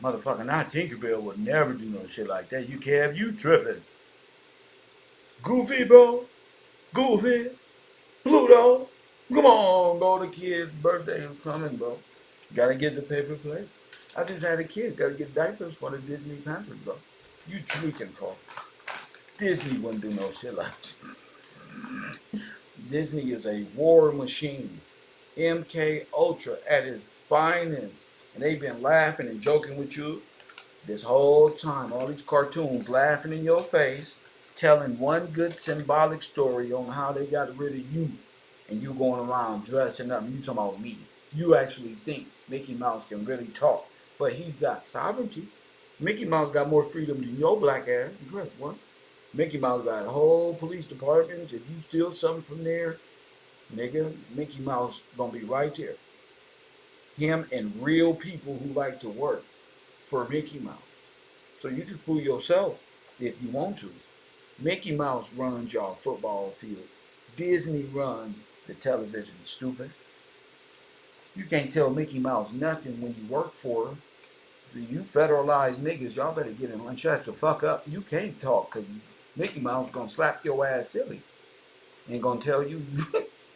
S1: Motherfucker, not Tinkerbell would never do no shit like that. You Kev, you tripping. Goofy, bro. Goofy. Pluto. Come on, bro. The kid's birthday is coming, bro. Gotta get the paper plate. I just had a kid. Gotta get diapers for the Disney Pampers, bro. You tweaking, bro. Disney wouldn't do no shit like that. Disney is a war machine. MK Ultra at its finest. And they've been laughing and joking with you this whole time. All these cartoons laughing in your face, telling one good symbolic story on how they got rid of you. And you going around dressing up and you talking about me. You actually think Mickey Mouse can really talk. But he's got sovereignty. Mickey Mouse got more freedom than your black ass. Press one. Mickey Mouse got a whole police department. If you steal something from there, nigga, Mickey Mouse gonna be right there. Him and real people who like to work for Mickey Mouse. So you can fool yourself if you want to. Mickey Mouse runs y'all football field. Disney runs the television, stupid. You can't tell Mickey Mouse nothing when you work for her. You federalized niggas, y'all better get in line. Shut the fuck up. You can't talk because Mickey Mouse gonna slap your ass silly and gonna tell you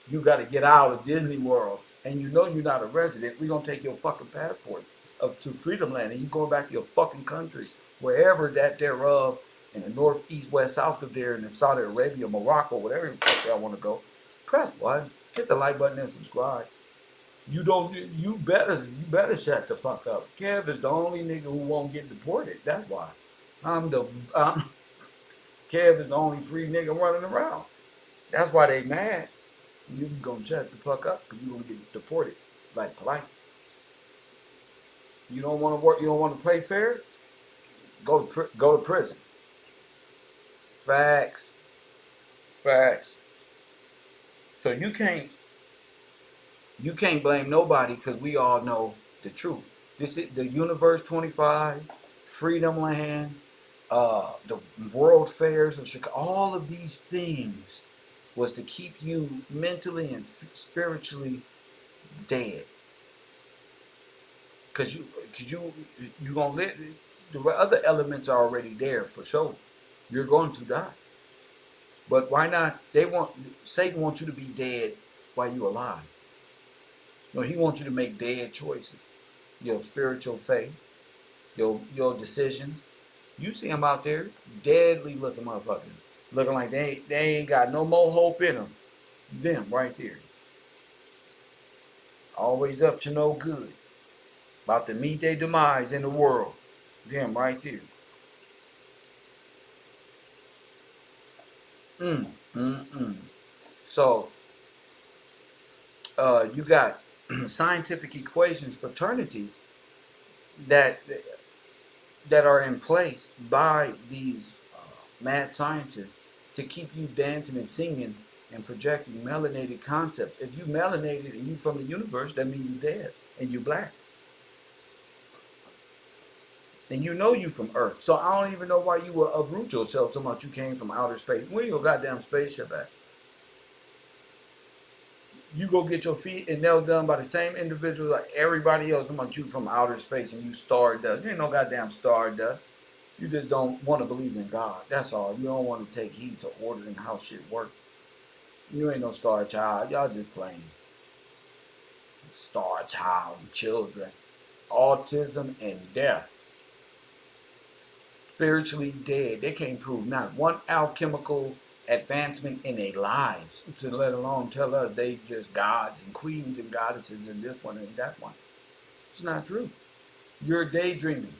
S1: you gotta get out of Disney World. And you know you're not a resident. We're gonna take your fucking passport to Freedom Land and you going back to your fucking country. Wherever that thereof in the north, east, west, south of there in the Saudi Arabia, Morocco, whatever the fuck y'all wanna go. Press one. Hit the like button and subscribe. You better shut the fuck up. Kev is the only nigga who won't get deported. That's why. Kev is the only free nigga running around. That's why they mad. You gonna shut the fuck up because you gonna get deported like polite. You don't want to work. You don't want to play fair. Go to prison. Facts. So you can't blame nobody because we all know the truth. This is the Universe 25, Freedom Land, the World Fairs of Chicago. All of these things was to keep you mentally and spiritually dead. Cause you gonna live. The other elements are already there for sure. You're going to die. But why not? Satan wants you to be dead while you're alive. No, he wants you to make dead choices. Your spiritual faith, your decisions. You see them out there, deadly looking motherfuckers. Looking like they ain't got no more hope in them. Them right there. Always up to no good. About to meet their demise in the world. Them right there. So, you got scientific equations, fraternities that are in place by these mad scientists to keep you dancing and singing and projecting melanated concepts. If you melanated and you from the universe, that means you dead and you black. And you know you from Earth. So I don't even know why you would uproot yourself talking about you came from outer space. Where your goddamn spaceship at? You go get your feet and nails done by the same individual like everybody else talking about you from outer space and you stardust. You ain't no goddamn stardust. You just don't want to believe in God. That's all. You don't want to take heed to order and how shit works. You ain't no star child. Y'all just playing. Star child and children. Autism and death. Spiritually dead. They can't prove not one alchemical advancement in their lives, to let alone tell us they just gods and queens and goddesses and this one and that one. It's not true. You're daydreaming.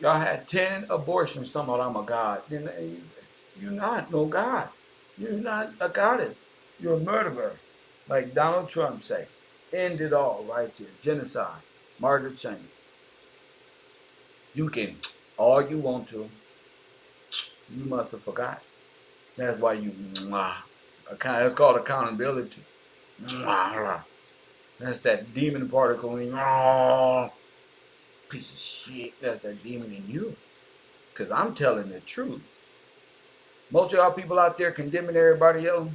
S1: Y'all had 10 abortions talking about I'm a god. You're not no god. You're not a goddess. You're a murderer. Like Donald Trump say. End it all right there. Genocide. Margaret Sanger. You can all you want to. You must have forgot. That's why you that's called accountability. That's that demon particle in piece of shit. That's that demon in you. Because I'm telling the truth. Most of y'all people out there condemning everybody else.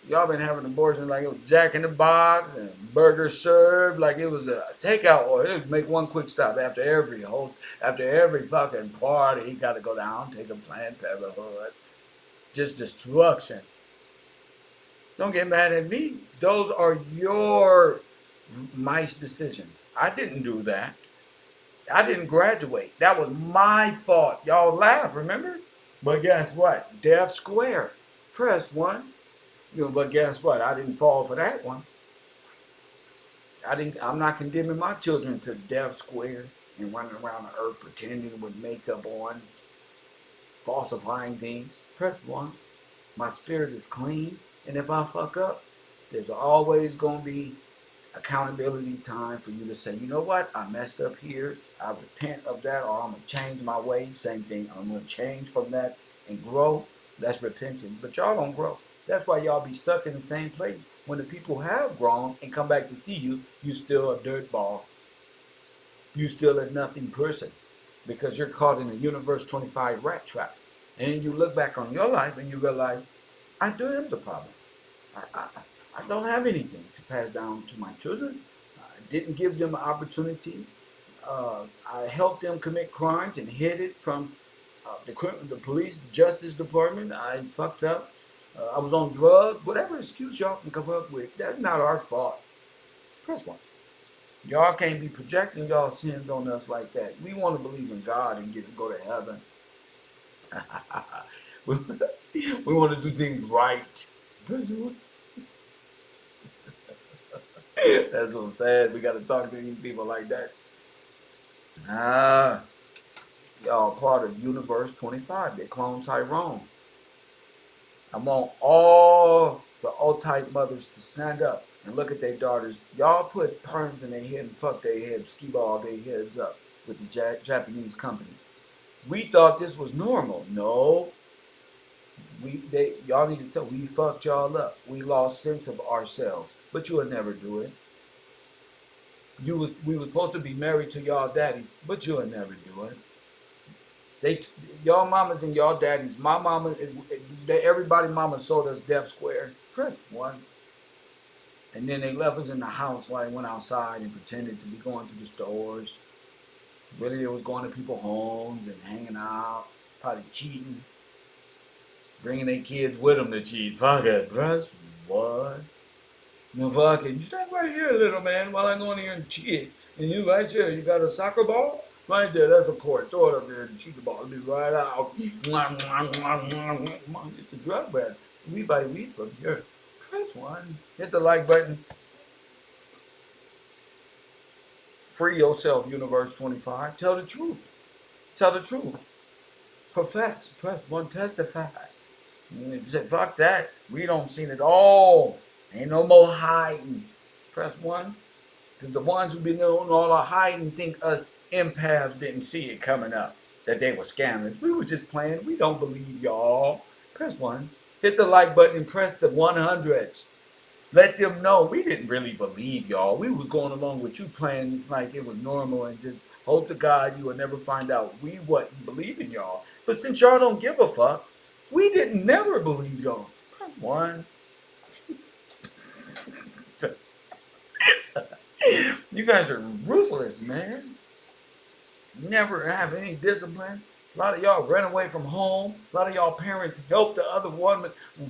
S1: Y'all been having abortions like it was Jack in the Box and burger served like it was a takeout order. It would make one quick stop after every fucking party. He got to go down, take a Planned Parenthood. Just destruction. Don't get mad at me. Those are your mice decisions. I didn't do that. I didn't graduate. That was my fault. Y'all laugh, remember? But guess what? Death square. Press one. But guess what? I didn't fall for that one. I'm not condemning my children to death square and running around the earth pretending with makeup on, falsifying things. Press one. My spirit is clean, and if I fuck up, there's always gonna be accountability time for you to say, you know what, I messed up here. I repent of that, or I'm gonna change my way. Same thing. I'm gonna change from that and grow. That's repenting. But y'all don't grow. That's why y'all be stuck in the same place. When the people have grown and come back to see you, you still a dirt ball. You still a nothing person because you're caught in a Universe 25 rat trap. And then you look back on your life and you realize, I do am the problem. I don't have anything to pass down to my children. I didn't give them an opportunity. I helped them commit crimes and hid it from the police, justice department. I fucked up. I was on drugs. Whatever excuse y'all can come up with, that's not our fault. Press one. Y'all can't be projecting y'all sins on us like that. We want to believe in God and go to heaven. we want to do things right. Press one. That's so sad. We got to talk to these people like that. Y'all part of Universe 25. They clone Tyrone. I want all the old-type mothers to stand up and look at their daughters. Y'all put perms in their head and fuck their head, ski ball their heads up with the Japanese company. We thought this was normal. No. Y'all need to tell, we fucked y'all up. We lost sense of ourselves. But you would never do it. We were supposed to be married to y'all daddies, but you would never do it. Y'all mamas and y'all daddies, my mama, everybody mama sold us death square. Press one. And then they left us in the house while they went outside and pretended to be going to the stores. Really, they was going to people's homes and hanging out, probably cheating. Bringing their kids with them to cheat. Fuck it, press one. No, fuck it. You stand right here, little man, while I go in here and cheat. And you right there, you got a soccer ball? Right there, that's a court. Throw it up there and cheat the ball. It'll be right out. Come on, get the drug bag. We buy weed from here. Press one. Hit the like button. Free yourself, Universe 25. Tell the truth. Tell the truth. Profess. Press one. Testify. And if you say, fuck that. We don't see it all. Ain't no more hiding. Press one. Because the ones who been doing all our hiding think us empaths didn't see it coming up. That they were scammers. We were just playing. We don't believe y'all. Press one. Hit the like button and press the 100s. Let them know we didn't really believe y'all. We was going along with you playing like it was normal and just hope to God you would never find out we wasn't believing y'all. But since y'all don't give a fuck, we didn't never believe y'all. Press one. You guys are ruthless, man. Never have any discipline. A lot of y'all ran away from home. A lot of y'all parents helped the other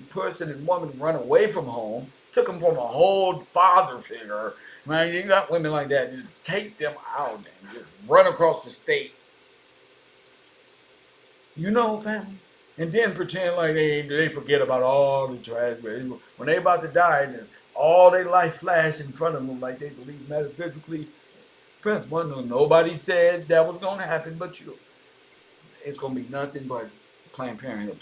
S1: person and woman run away from home. Took them from a whole father figure. Man, you got women like that. You just take them out and just run across the state. You know, family. And then pretend like they forget about all the trash. When they about to die, all their life flashed in front of them like they believe metaphysically. Press one. Nobody said that was going to happen but you. It's going to be nothing but Planned Parenthood,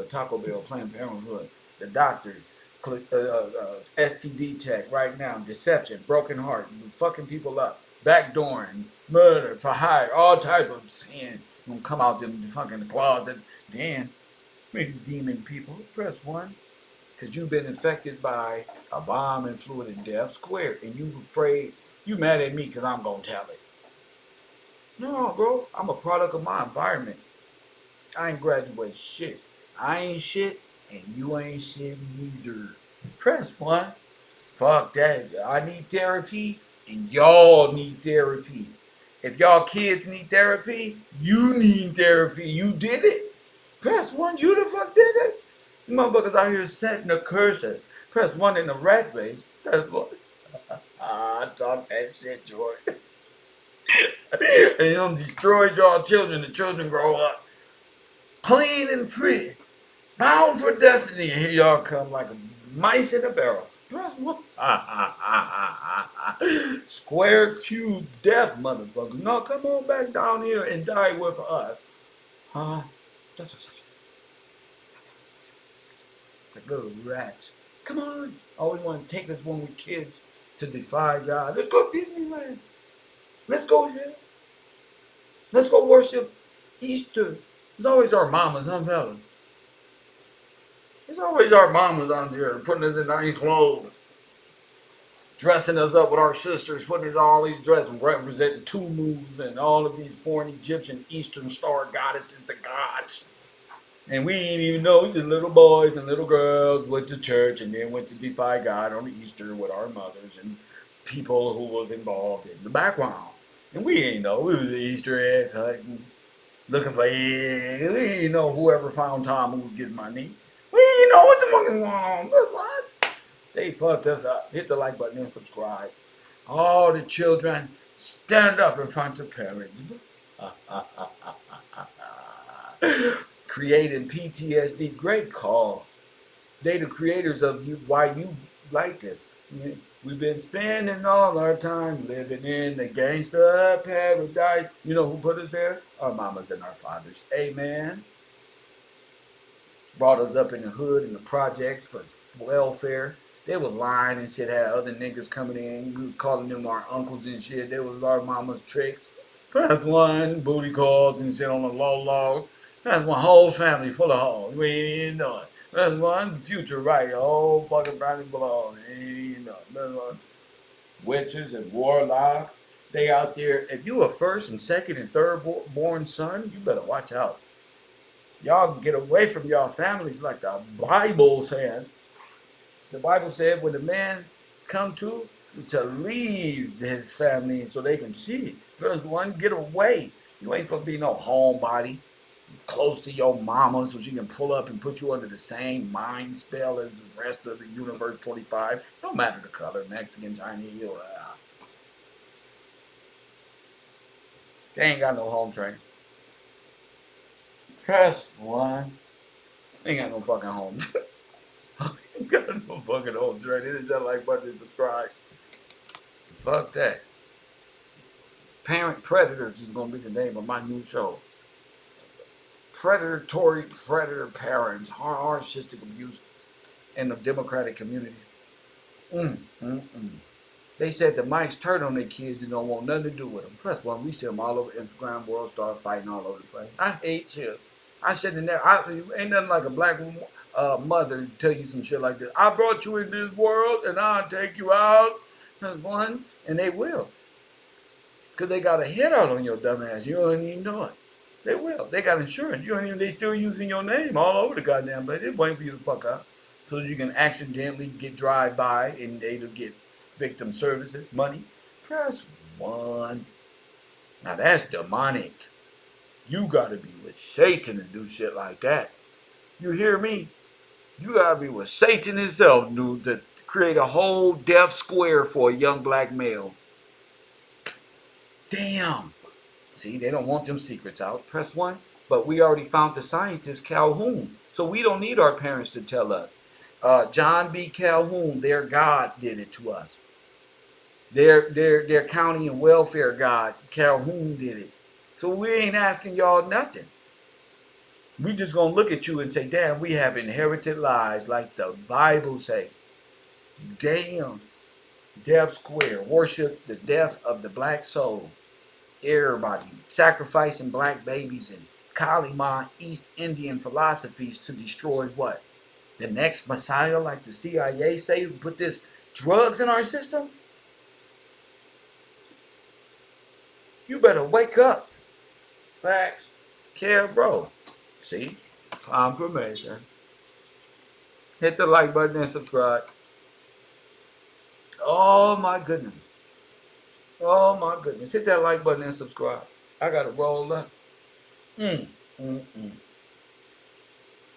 S1: Taco Bell, Planned Parenthood, the doctor, STD check right now, deception, broken heart, fucking people up, backdooring, murder, for hire, all type of sin. Gonna come out them fucking closet. Then, maybe demon people, press one. Because you've been infected by a bomb and fluid in death square. And you afraid, you mad at me because I'm going to tell it. No, bro. I'm a product of my environment. I ain't graduate shit. I ain't shit, and you ain't shit neither. Press 1. Fuck that. I need therapy and y'all need therapy. If y'all kids need therapy, you need therapy. You did it. Press 1. You the fuck did it. You motherfuckers out here setting the curses. Press 1 in the rat race. Press 1. I talk that shit, George. And you don't destroy y'all children. The children grow up clean and free, bound for destiny. And here y'all come like mice in a barrel. Press 1. Square cube death, motherfucker. No, come on back down here and die with us. Huh? That's what like little rats. Come on. Always want to take us when we're kids to defy God. Let's go to Disneyland. Let's go here. Let's go worship Easter. It's always our mamas, huh, fellas? It's always our mamas out there putting us in nice clothes, dressing us up with our sisters, putting us all these dresses representing THRU and all of these foreign Egyptian Eastern Star goddesses and gods. And we didn't even know, just little boys and little girls went to church and then went to defy God on Easter with our mothers and people who was involved in the background. And we didn't know. We was Easter egg hunting, looking for eggs. We didn't know whoever found Tom who was getting money. We didn't know what the fuck was going on. What? They fucked us up. Hit the like button and subscribe. All the children, stand up in front of parents. Creating PTSD. Great call. They the creators of you. Why you like this. We've been spending all our time living in the gangsta paradise. You know who put us there? Our mamas and our fathers. Amen. Brought us up in the hood, in the projects for welfare. They was lying and shit, had other niggas coming in. We was calling them our uncles and shit. They was our mama's tricks. That's one, booty calls and shit on the low log. That's one whole family full of hoes. We ain't even know it. That's one, future right, a whole fucking family full of hoes. Ain't even know it. That's one. Witches and warlocks. They out there. If you a first and second and third born son, you better watch out. Y'all get away from y'all families like the Bible said. The Bible said when the man come to leave his family so they can see. First one, get away. You ain't supposed to be no homebody close to your mama so she can pull up and put you under the same mind spell as the rest of the universe 25. No matter the color, Mexican, Chinese, or they ain't got no home training. Press 1. Ain't got no fucking home. Ain't got no fucking home training. It's just like button and subscribe. Fuck that. Parent Predators is gonna be the name of my new show. Predatory predator parents, narcissistic abuse in the Democratic community. They said the mics turn on their kids and don't want nothing to do with them. Press 1. We see them all over Instagram, World Star, fighting all over the place. I hate you. I said in there, ain't nothing like a black mother to tell you some shit like this. I brought you in this world and I'll take you out. Press 1. And they will. Because they got a hit out on your dumb ass. You don't even know it. They will. They got insurance. You don't even, they still using your name all over the goddamn place. They're waiting for you to fuck up. So you can accidentally get drive-by and they to get victim services, money. Press 1. Now that's demonic. You gotta be with Satan to do shit like that. You hear me? You gotta be with Satan himself, dude, to create a whole death square for a young black male. Damn. See, they don't want them secrets out. Press 1. But we already found the scientist Calhoun. So we don't need our parents to tell us. John B. Calhoun, their God, did it to us. Their county and welfare God, Calhoun, did it. So we ain't asking y'all nothing. We just gonna look at you and say, damn, we have inherited lies like the Bible say. Damn. Death square. Worship the death of the black soul. Everybody sacrificing black babies and Kali Ma East Indian philosophies to destroy what? The next Messiah, like the CIA say, who put this drugs in our system? You better wake up. Facts. KevRow. See? Confirmation. Hit the like button and subscribe. Oh my goodness. Oh my goodness. Hit that like button and subscribe. I got to roll up. Mm, mm,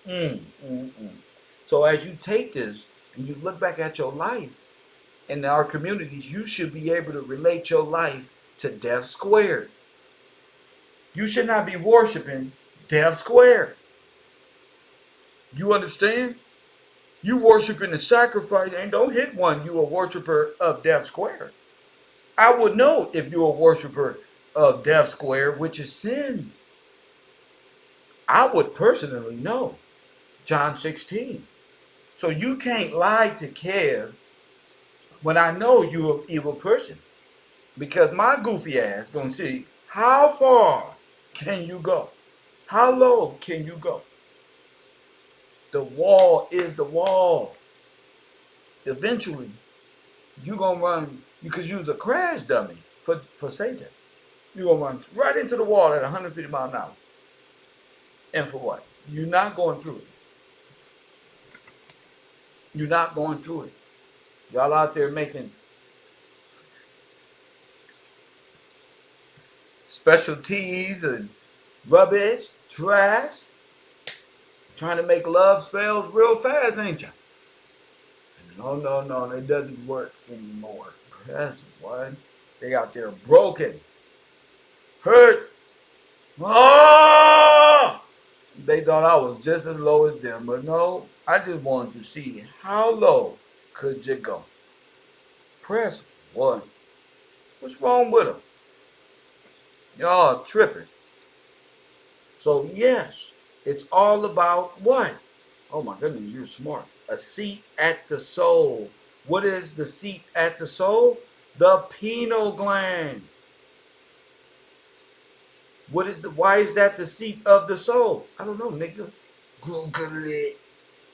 S1: mm, mm. So as you take this and you look back at your life in our communities, you should be able to relate your life to death squared. You should not be worshiping death squared. You understand? You worshiping the sacrifice and don't hit one. You a worshiper of death squared. I would know if you're a worshiper of death squared, which is sin. I would personally know. John 16. So you can't lie to Kev when I know you're an evil person. Because my goofy ass gonna see how far can you go? How low can you go? The wall is the wall. Eventually, you gonna run, because you're a crash dummy for Satan. You're gonna run right into the wall at 150 miles an hour. And for what? You're not going through it. You're not going through it. Y'all out there making special teas and rubbish, trash, trying to make love spells real fast, ain't ya? No, it doesn't work anymore. That's one. They out there broken, hurt. Oh! They thought I was just as low as them, but no, I just wanted to see how low could you go. Press 1. What's wrong with them? Y'all tripping. So yes, it's all about what? Oh my goodness, you're smart. A seat at the soul. What is the seat at the soul? The pineal gland. Why is that the seat of the soul? I don't know, nigga. Google it.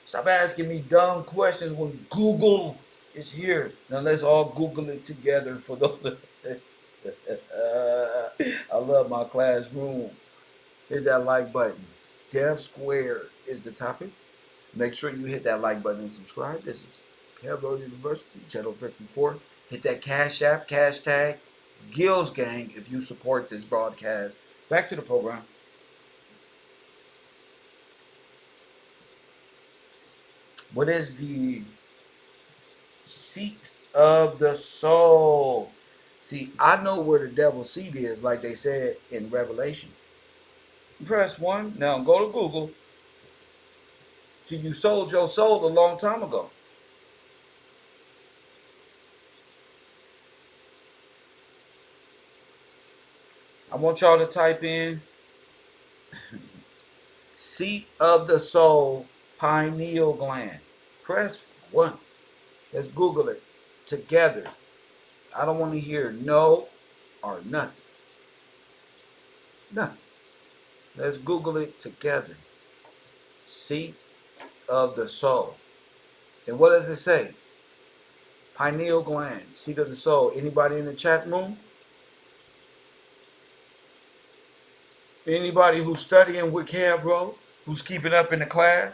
S1: Stop asking me dumb questions when Google is here. Now let's all Google it together for those. I love my classroom. Hit that like button. Dev Square is the topic. Make sure you hit that like button and subscribe. This is KevRow University, Channel 54. Hit that Cash App, cash tag, Gills Gang if you support this broadcast. Back to the program. What is the seat of the soul? See, I know where the devil's seat is, like they said in Revelation. Press 1. Now go to Google. See, you sold your soul a long time ago. I want y'all to type in seat of the soul, pineal gland. Press 1. Let's Google it together. I don't want to hear no or nothing. Nothing. Let's Google it together. Seat of the soul. And what does it say? Pineal gland, seat of the soul. Anybody in the chat room? Anybody who's studying with KevRow? Who's keeping up in the class?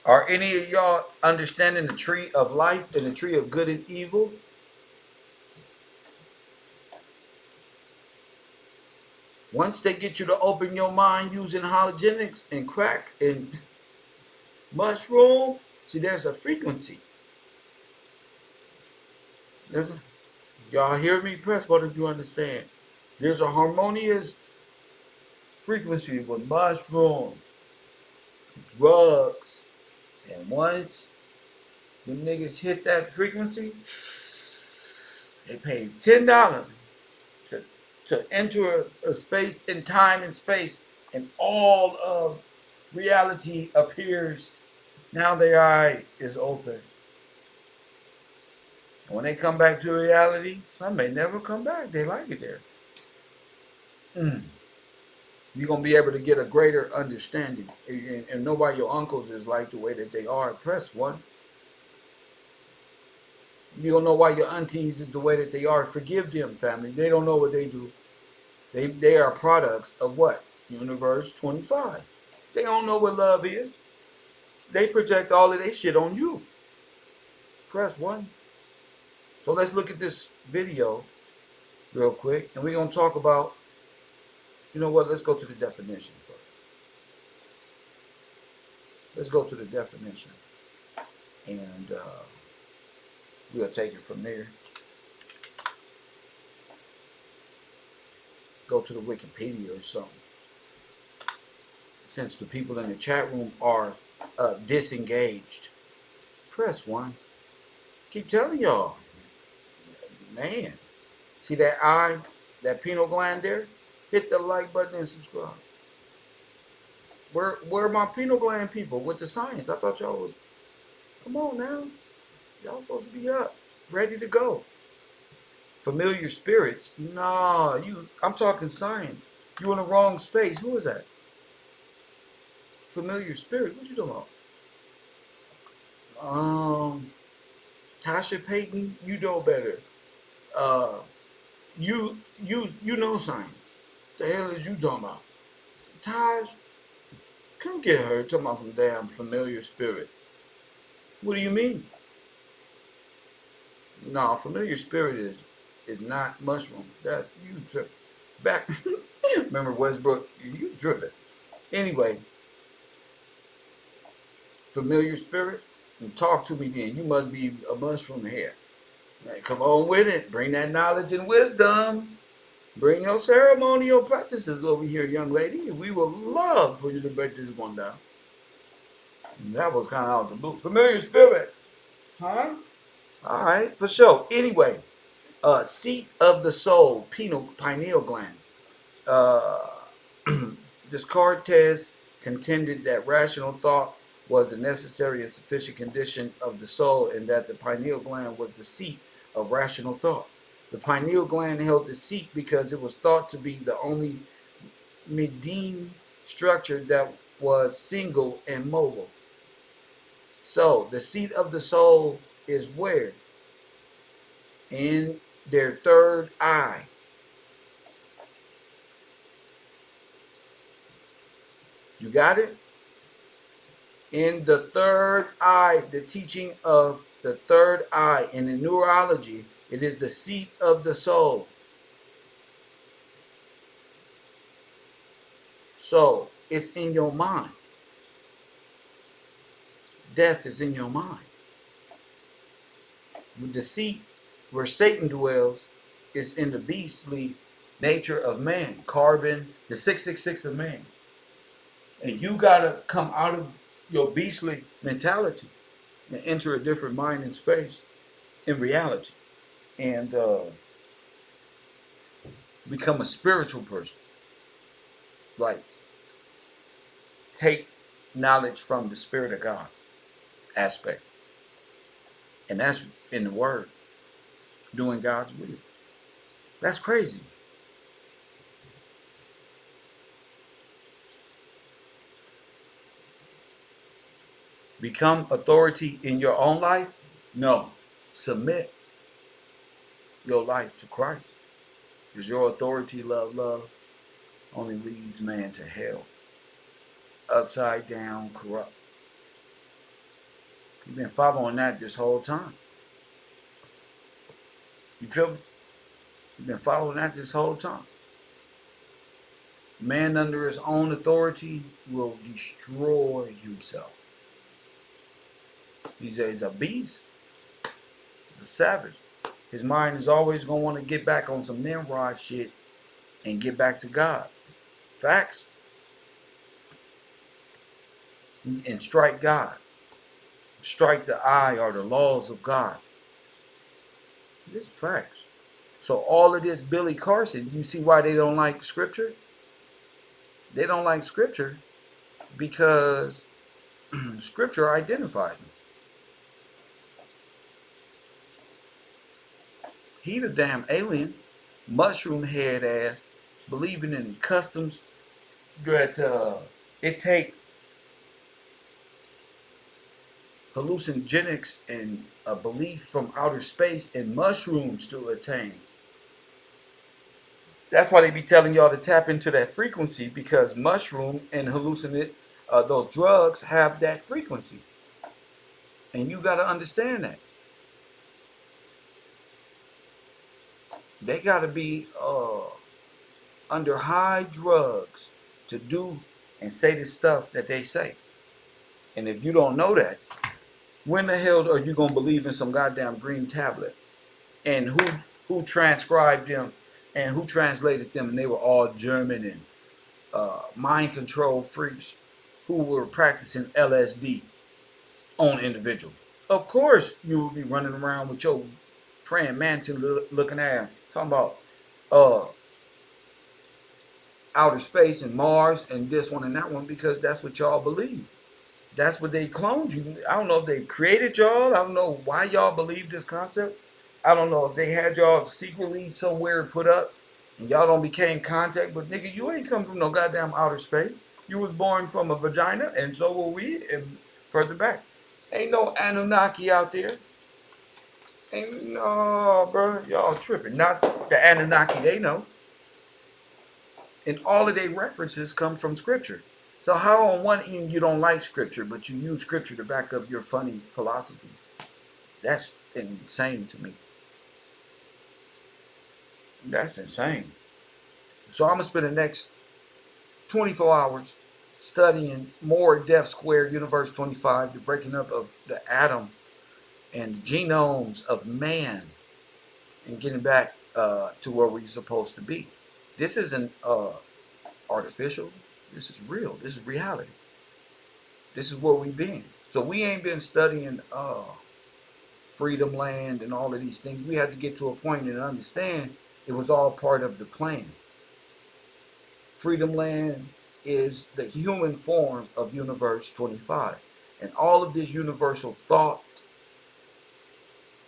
S1: Are any of y'all understanding the tree of life and the tree of good and evil? Once they get you to open your mind using halogenics and crack and mushroom, see, there's a frequency. Y'all hear me? Press what if you understand. There's a harmonious frequency with mushroom, drugs, and once the niggas hit that frequency, they pay $10 to enter a space in time and space, and all of reality appears. Now their eye is open. And when they come back to reality, some may never come back. They like it there. You're going to be able to get a greater understanding and know why your uncles is like the way that they are. Press 1. You don't know why your aunties is the way that they are. Forgive them, family. They don't know what they do. They are products of what? Universe 25. They don't know what love is. They project all of their shit on you. Press 1. So let's look at this video real quick. And we're going to talk about, you know what, let's go to the definition first. Let's go to the definition. And we'll take it from there. Go to the Wikipedia or something. Since the people in the chat room are disengaged. Press 1. Keep telling y'all. Man. See that eye, that pineal gland there? Hit the like button and subscribe. Where are my pineal gland people with the science? I thought y'all was, come on now. Y'all supposed to be up, ready to go. Familiar spirits? Nah, I'm talking science. You in the wrong space. Who is that? Familiar spirit? What you talking about? Tasha Payton, you know better. You know science. The hell is you talking about? Taj, come get her. Talking about some damn familiar spirit. What do you mean? No, familiar spirit is not mushroom. That you trip. Back. Remember Westbrook? You tripping. Anyway, familiar spirit. And talk to me then. You must be a mushroom here. Man, come on with it. Bring that knowledge and wisdom. Bring your ceremonial practices over here, young lady. We would love for you to break this one down. And that was kind of out the blue. Familiar spirit. Huh? All right, for sure. Anyway, seat of the soul, pineal gland. Descartes contended that rational thought was the necessary and sufficient condition of the soul, and that the pineal gland was the seat of rational thought. The pineal gland held the seat because it was thought to be the only median structure that was single and mobile. So, the seat of the soul is where? In their third eye. You got it? In the third eye, the teaching of the third eye in the neurology, it is the seat of the soul. So, it's in your mind. Death is in your mind. The seat where Satan dwells is in the beastly nature of man, carbon, the 666 of man. And you got to come out of your beastly mentality and enter a different mind and space in reality. And become a spiritual person. Like, take knowledge from the Spirit of God aspect. And that's in the Word. Doing God's will. That's crazy. Become authority in your own life? No. Submit your life to Christ. Because your authority, love, only leads man to hell. Upside down, corrupt. You've been following that this whole time. You feel me? You've been following that this whole time. Man under his own authority will destroy himself. He's a beast. A savage. His mind is always going to want to get back on some Nimrod shit and get back to God. Facts. And strike God. Strike the eye or the laws of God. This is facts. So all of this Billy Carson, you see why they don't like scripture? They don't like scripture because scripture identifies him. He the damn alien, mushroom head ass, believing in customs that it take hallucinogenics and a belief from outer space and mushrooms to attain. That's why they be telling y'all to tap into that frequency, because mushroom and hallucinate, those drugs have that frequency. And you got to understand that. They got to be under high drugs to do and say the stuff that they say. And if you don't know that, when the hell are you going to believe in some goddamn green tablet? And who transcribed them and who translated them? And they were all German and mind control freaks who were practicing LSD on individuals. Of course, you will be running around with your praying mansion looking at talking about uh, outer space and Mars and this one and that one, because that's what y'all believe. That's what they cloned you. I don't know if they created y'all. I don't know why y'all believe this concept. I don't know if they had y'all secretly somewhere put up and y'all don't became contact. But nigga, you ain't come from no goddamn outer space. You was born from a vagina, and so were we, and further back. Ain't no Anunnaki out there. Ain't no, bro. Y'all tripping. Not the Anunnaki they know. And all of their references come from scripture. So how on one end you don't like scripture, but you use scripture to back up your funny philosophy? That's insane to me. That's insane. So I'm going to spend the next 24 hours studying more Depth Squared Universe 25, the breaking up of the atom and the genomes of man, and getting back to where we're supposed to be. This isn't artificial. This is real. This is reality. This is where we've been. So we ain't been studying Freedom Land and all of these things. We had to get to a point and understand it was all part of the plan. Freedom Land is the human form of Universe 25. And all of this universal thought,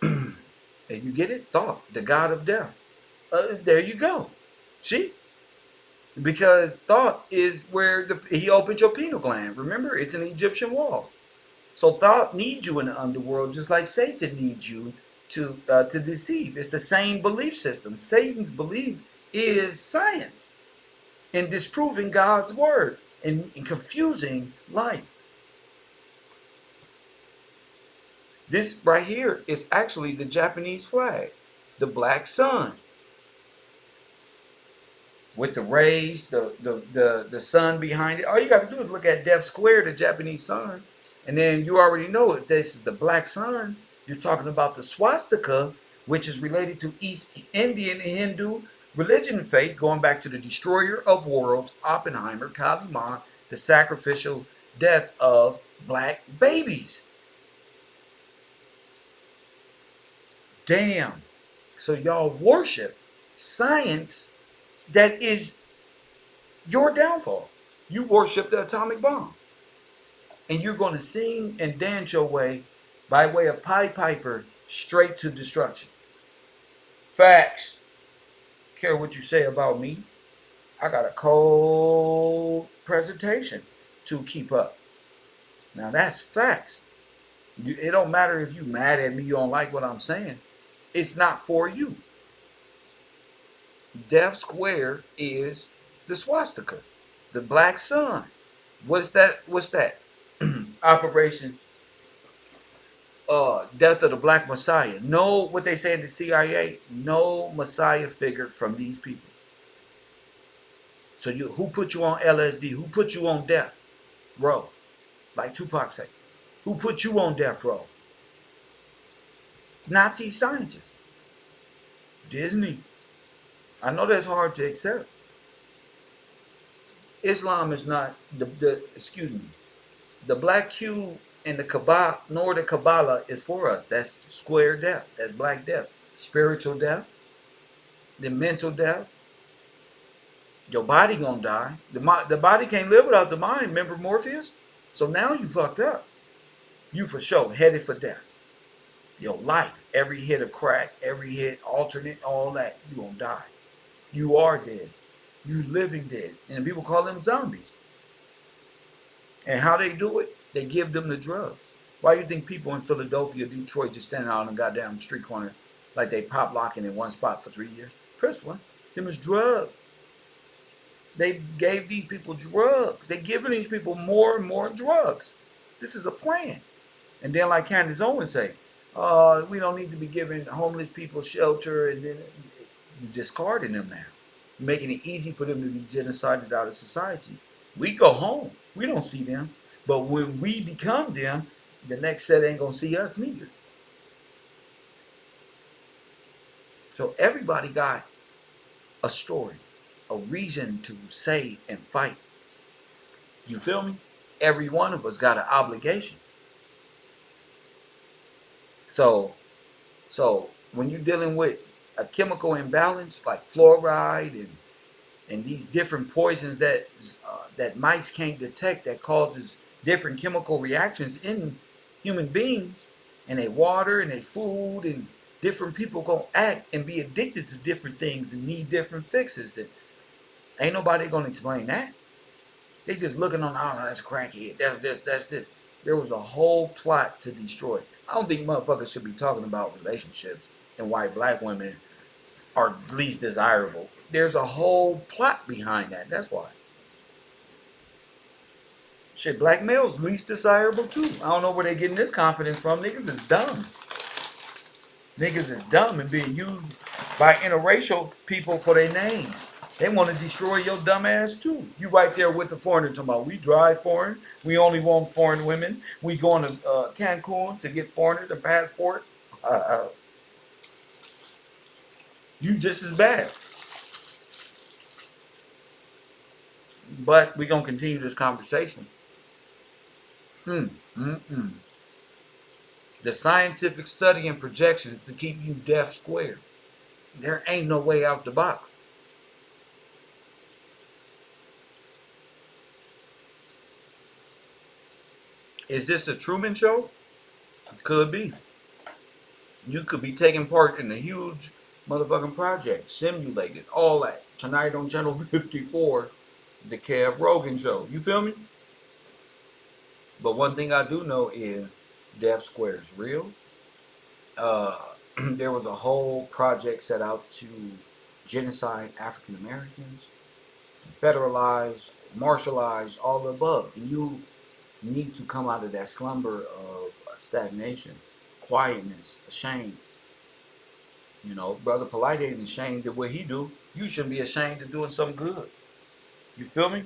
S1: and you get it? Thought, the god of death. There you go. See? Because thought is where he opened your pineal gland. Remember, it's an Egyptian wall. So thought needs you in the underworld, just like Satan needs you to deceive. It's the same belief system. Satan's belief is science in disproving God's word and confusing life. This right here is actually the Japanese flag, the black sun. With the rays, the sun behind it. All you got to do is look at Depth Square, the Japanese sun. And then you already know if this is the black sun, you're talking about the swastika, which is related to East Indian and Hindu religion and faith, going back to the destroyer of worlds, Oppenheimer, Kali Ma, the sacrificial death of black babies. Damn. So y'all worship science that is your downfall. You worship the atomic bomb. And you're going to sing and dance your way by way of Pied Piper straight to destruction. Facts. Care what you say about me. I got a cold presentation to keep up. Now that's facts. It don't matter if you mad at me, you don't like what I'm saying. It's not for you. Depth Square is the swastika, the black sun. What's that? Operation Death of the Black Messiah. No, what they say in the CIA, no Messiah figure from these people. So who put you on LSD? Who put you on death row? Like Tupac said. Who put you on death row? Nazi scientists. Disney. I know that's hard to accept. Islam is not the black cube and the Kabbalah, nor the Kabbalah is for us. That's square death. That's black death. Spiritual death. The mental death. Your body gonna die. The body can't live without the mind. Remember Morpheus? So now you fucked up. You for sure headed for death. Your life, every hit of crack, every hit alternate, all that, you gonna die. You are dead. You living dead. And people call them zombies. And how they do it? They give them the drug. Why do you think people in Philadelphia, Detroit just standing out on the goddamn street corner like they pop locking in one spot for 3 years? Press one. Them is drugs. They gave these people drugs. They giving these people more and more drugs. This is a plan. And then, like Candace Owens say, we don't need to be giving homeless people shelter, and then you're discarding them now, making it easy for them to be genocided out of society. We go home. We don't see them. But when we become them, the next set ain't going to see us neither. So everybody got a story, a reason to say and fight. You feel me? Every one of us got an obligation. So when you're dealing with a chemical imbalance like fluoride and these different poisons that mice can't detect, that causes different chemical reactions in human beings, and they water and they food, and different people gonna act and be addicted to different things and need different fixes, and ain't nobody gonna explain that. They just looking on, oh, that's a crackhead, that's this. There was a whole plot to destroy. I don't think motherfuckers should be talking about relationships and why black women are least desirable. There's a whole plot behind that. That's why. Shit, black males least desirable too. I don't know where they getting this confidence from. Niggas is dumb. Niggas is dumb and being used by interracial people for their names. They want to destroy your dumb ass too. You right there with the foreigner talking about we drive foreign. We only want foreign women. We going to Cancun to get foreigners a passport. You just as bad. But we gonna continue this conversation. The scientific study and projections to keep you deaf square. There ain't no way out the box. Is this a Truman Show? Could be. You could be taking part in a huge motherfucking project, simulated, all that. Tonight on Channel 54, the KevRow Show. You feel me? But one thing I do know is Death Square is real. There was a whole project set out to genocide African Americans, federalize, martialize, all the above. And you need to come out of that slumber of stagnation, quietness, ashamed. You know, Brother Polite ain't ashamed of what he do. You shouldn't be ashamed of doing something good. You feel me?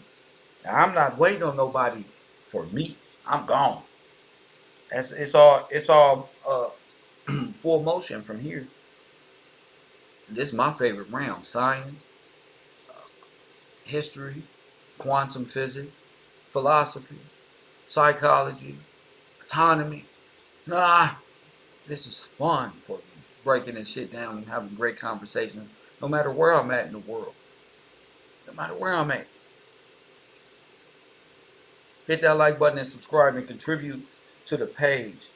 S1: Now, I'm not waiting on nobody for me. I'm gone. It's all full motion from here. This is my favorite realm: science, history, quantum physics, philosophy, psychology, autonomy. This is fun for me, breaking this shit down and having great conversations, no matter where I'm at in the world. No matter where I'm at. Hit that like button and subscribe and contribute to the page.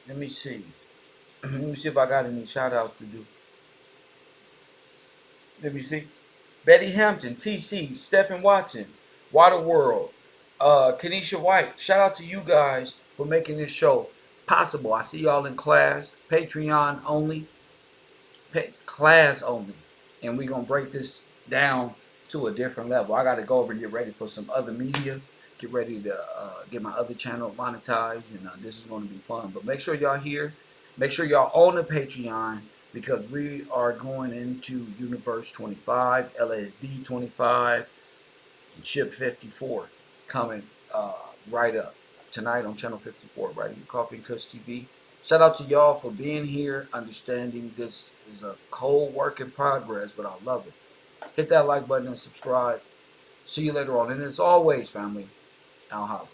S1: Let me see. Let me see if I got any shout outs to do. Let me see. Betty Hampton, TC, Stephen Watson, Waterworld, Kenesha White. Shout out to you guys for making this show possible. I see y'all in class. Patreon only. Class only. And we're going to break this down to a different level. I got to go over and get ready for some other media. Get ready to get my other channel monetized. And this is going to be fun. But make sure y'all here. Make sure y'all own the Patreon, because we are going into Universe 25, LSD 25, and Ship 54 coming right up tonight on Channel 54, right here, Coffee and Kush TV. Shout out to y'all for being here, understanding this is a cold work in progress, but I love it. Hit that like button and subscribe. See you later on. And as always, family, I'll holler.